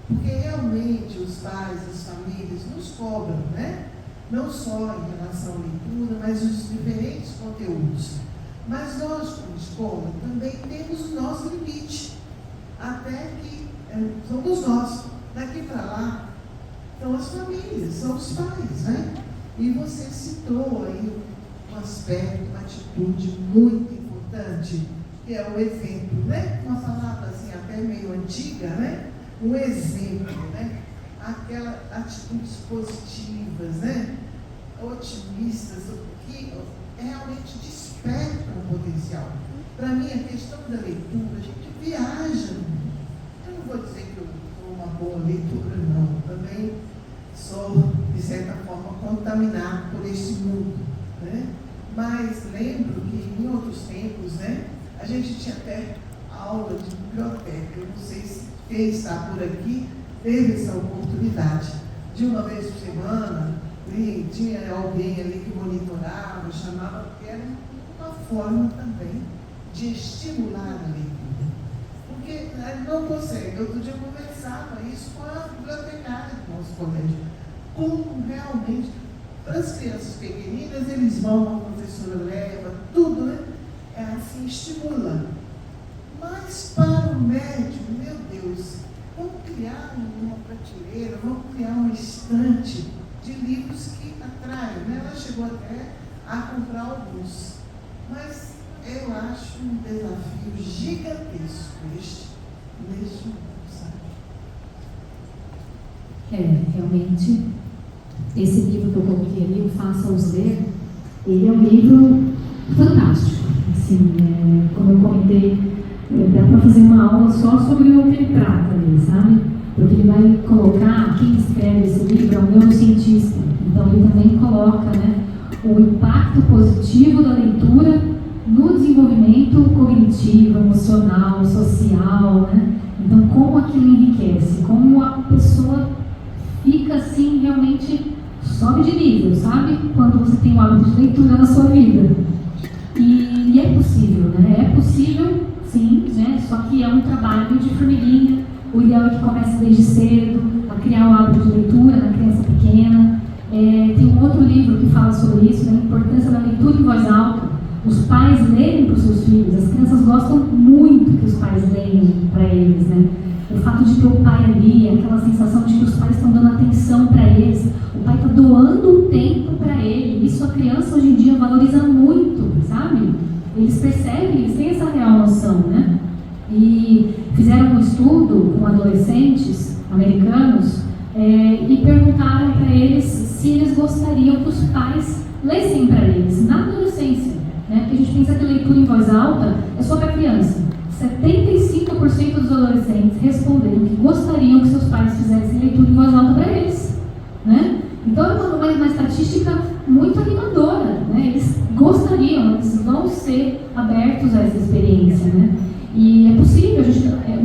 Porque realmente os pais, as famílias nos cobram, né? Não só em relação à leitura, mas os diferentes conteúdos. Mas nós, como escola, também temos o nosso limite. Até que somos nós. Daqui para lá, são as famílias, são os pais, né? E você citou aí um aspecto, uma atitude muito importante, que é o exemplo, né? Uma palavra assim, até meio antiga, né? Um exemplo, né? Aquelas atitudes positivas, né? Otimistas, que realmente despertam o potencial. Para mim, a questão da leitura, a gente viaja no mundo. Eu não vou dizer que eu sou uma boa leitura, não. Também sou, de certa forma, contaminado por esse mundo, né? Mas lembro que em outros tempos, né? A gente tinha até aula de biblioteca. Eu não sei se quem está por aqui teve essa oportunidade de uma vez por semana, e tinha alguém ali que monitorava, chamava, porque era uma forma também de estimular a leitura. Porque não consegue. Outro dia eu conversava isso com a bibliotecária do nosso colégio. Como realmente, para as crianças pequeninas, eles vão, a professora leva, tudo, né? É assim, estimula. Mas para o médium, meu Deus, vamos criar uma prateleira, vamos criar uma estante de livros que atraem, né? Ela chegou até a comprar alguns. Mas eu acho um desafio gigantesco neste mundo, sabe? Realmente, esse livro que eu coloquei ali, o Faça-os Ler, ele é um livro fantástico. Assim, como eu comentei, dá para fazer uma aula só sobre o que ele trata ali, sabe? Porque ele vai colocar, quem escreve esse livro é um neurocientista, então ele também coloca, né, o impacto positivo da leitura no desenvolvimento cognitivo, emocional, social, né? Então, como aquilo enriquece, como a pessoa fica assim, realmente sobe de nível, sabe? Quando você tem o hábito de leitura na sua vida. E é possível, né? É possível, sim, né? Só que é um trabalho de formiguinha. O ideal é que comece desde cedo a criar o hábito de leitura na criança pequena. Tem um outro livro que fala sobre isso, né? A importância da leitura em voz alta. Os pais lerem para os seus filhos. As crianças gostam muito que os pais leiam para eles, né? O fato de ter o pai ali, aquela sensação de que os pais estão dando atenção para eles, o pai está doando um tempo para ele. Isso a criança hoje em dia valoriza muito, sabe? Eles percebem, eles têm essa real noção, né? E fizeram um estudo com adolescentes americanos e perguntaram para eles se eles gostariam que os pais lessem para eles na adolescência, né? Porque a gente pensa que a leitura em voz alta é só para criança. 75% dos adolescentes responderam que gostariam que seus pais fizessem leitura em voz alta para eles, né? Então é uma estatística muito animadora, né? Eles gostariam, eles vão ser abertos a essa experiência, né? E é possível,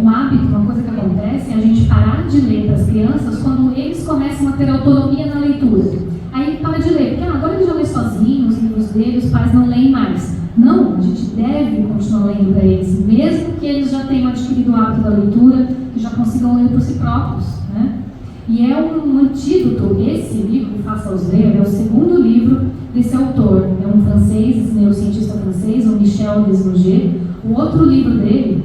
um hábito, uma coisa que acontece, é a gente parar de ler para as crianças quando eles começam a ter autonomia na leitura. Aí ele para de ler, porque agora ele já lê sozinho, os livros dele, os pais não leem mais. Não, a gente deve continuar lendo para eles, mesmo que eles já tenham adquirido o hábito da leitura, que já consigam ler por si próprios, né? E é um antídoto, esse livro, Faça-os Ler, é o segundo livro desse autor, é um francês, neurocientista francês, o Michel Desrouget. O outro livro dele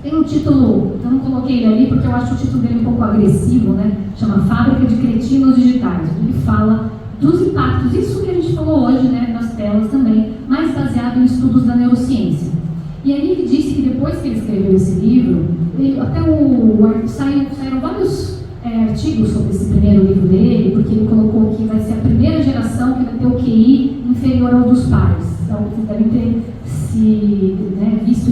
tem um título, eu não coloquei ele ali porque eu acho o título dele um pouco agressivo, né? Chama Fábrica de Cretinos Digitais. Ele fala dos impactos, isso que a gente falou hoje, né, nas telas também, mas baseado em estudos da neurociência. E aí ele disse que depois que ele escreveu esse livro, saíram vários artigos sobre esse primeiro livro dele, porque ele colocou que vai ser a primeira geração que vai ter o QI inferior ao dos pais. Então, vocês devem ter visto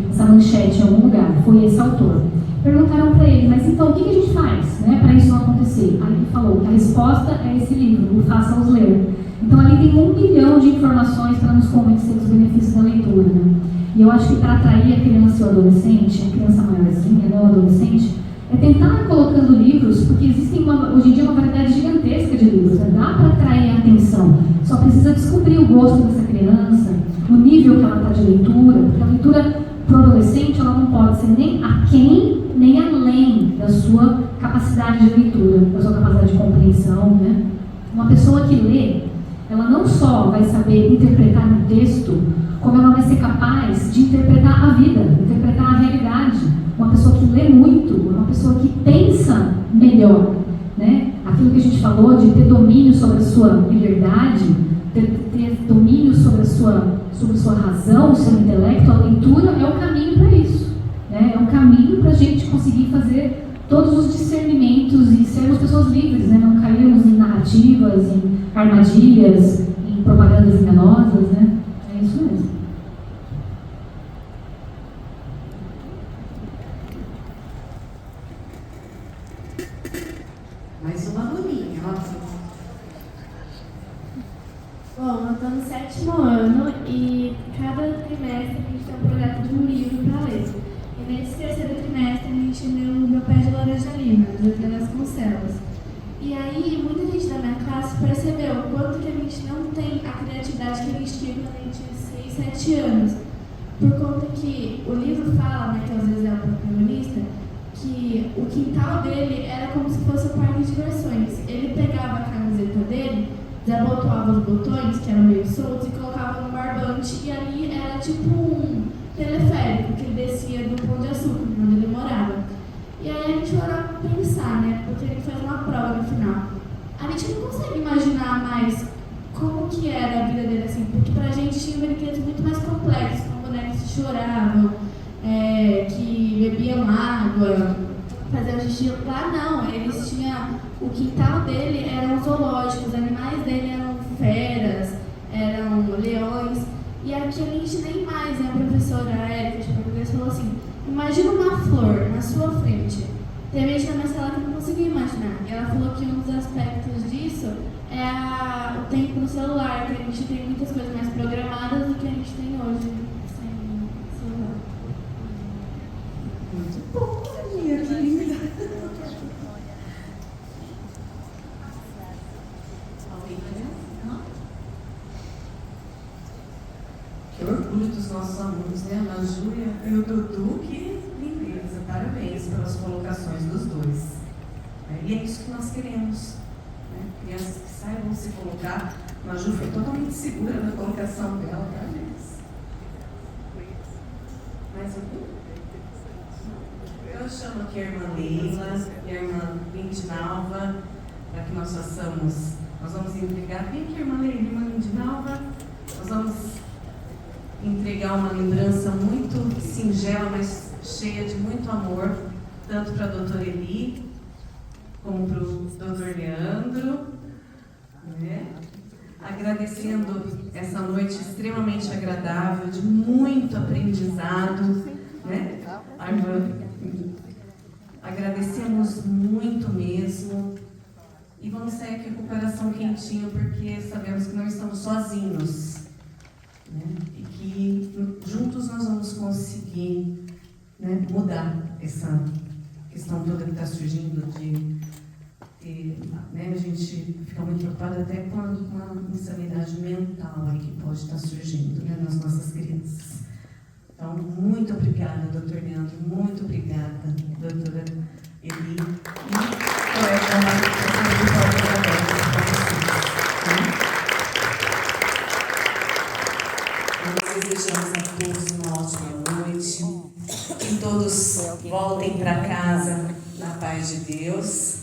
essa manchete em algum lugar. Foi esse autor. Perguntaram para ele, mas então o que a gente faz, né, para isso não acontecer? Aí ele falou, a resposta é esse livro, o Faça-os Ler. Então ali tem 1 milhão de informações para nos convencer dos benefícios da leitura, né? E eu acho que para atrair a criança e o adolescente, a criança maiorzinha, não o adolescente, é tentar colocando livros, porque existem hoje em dia uma variedade gigantesca de livros, né? Dá para atrair a atenção, só precisa descobrir o gosto dessa criança, o nível que ela está de leitura, porque a leitura para o adolescente ela não pode ser nem aquém, nem além da sua capacidade de leitura, da sua capacidade de compreensão, né? Uma pessoa que lê, ela não só vai saber interpretar um texto, como ela vai ser capaz de interpretar a vida, interpretar a realidade. Uma pessoa que lê muito, uma pessoa que pensa melhor, né? Aquilo que a gente falou de ter domínio sobre a sua liberdade, ter domínio sobre a sua razão, o seu intelecto, a leitura é o caminho para isso, né? É um caminho para a gente conseguir fazer todos os discernimentos e sermos pessoas livres, né? Não cairmos em narrativas, em armadilhas, em propagandas enganosas, né? É isso mesmo. Mais uma aluninha, ó. Bom, eu estou no 7º ano e cada trimestre a gente tem um projeto de um livro para ler. E nesse 3º trimestre a gente leu o Meu Pé de Laranja Lima, do José Vasconcelos. E aí, muita gente da minha classe percebeu o quanto que a gente não tem a criatividade que a gente tinha quando a gente tinha 6, 7 anos. Por conta que o livro fala, né, que às vezes é o protagonista, que o quintal dele era como se fosse um parque de diversões. Ele pegava a camiseta dele, desabotoava os botões, que eram meio soltos, e colocava no barbante, e ali era tipo um teleférico que ele descia do Pão de Açúcar, onde ele morava. E aí a gente parou pra pensar, né, porque ele faz uma prova no final. A gente não consegue imaginar mais como que era a vida dele assim, porque pra gente tinha brinquedos muito mais complexos, como bonecos que choravam, que bebiam água, faziam xixi. Lá não, eles tinham, o quintal dele eram zoológicos, os animais dele eram feras, eram leões, e aqui a gente nem mais, né, a professora Érica de português falou assim, imagina uma flor na sua frente. Teve gente na minha sala que não conseguia imaginar, e ela falou que um dos aspectos disso é o tempo no celular, que a gente tem muitas coisas mais programadas do que a gente tem hoje sem celular. Muito bom, minha que linda. Que orgulho dos nossos alunos, né? A Júlia e o Dudu, que lindeza. Parabéns pelas colocações dos dois. E é isso que nós queremos. Né? Crianças que saibam se colocar. A Ju foi totalmente segura na colocação dela. Parabéns. Mais algum? Eu chamo aqui a irmã Leila e a irmã Lindinalva, para que nós façamos. Nós vamos entregar. Vem aqui, irmã Leila e irmã Lindinalva. Nós vamos entregar uma lembrança muito singela, mas cheia de muito amor, tanto para a doutora Eli, como para o doutor Leandro, né? Agradecendo essa noite extremamente agradável, de muito aprendizado, né? A irmã, agradecemos muito mesmo, e vamos sair aqui com o coração quentinho, porque sabemos que não estamos sozinhos. Né? E que juntos nós vamos conseguir, né, mudar essa questão toda que está surgindo né, a gente fica muito preocupado até com uma insanidade mental aí que pode estar surgindo, né, nas nossas crianças. Então, muito obrigada, doutor Leandro, muito obrigada, doutora Eli, e colega Nós desejamos a todos uma ótima noite, que todos voltem para casa na paz de Deus.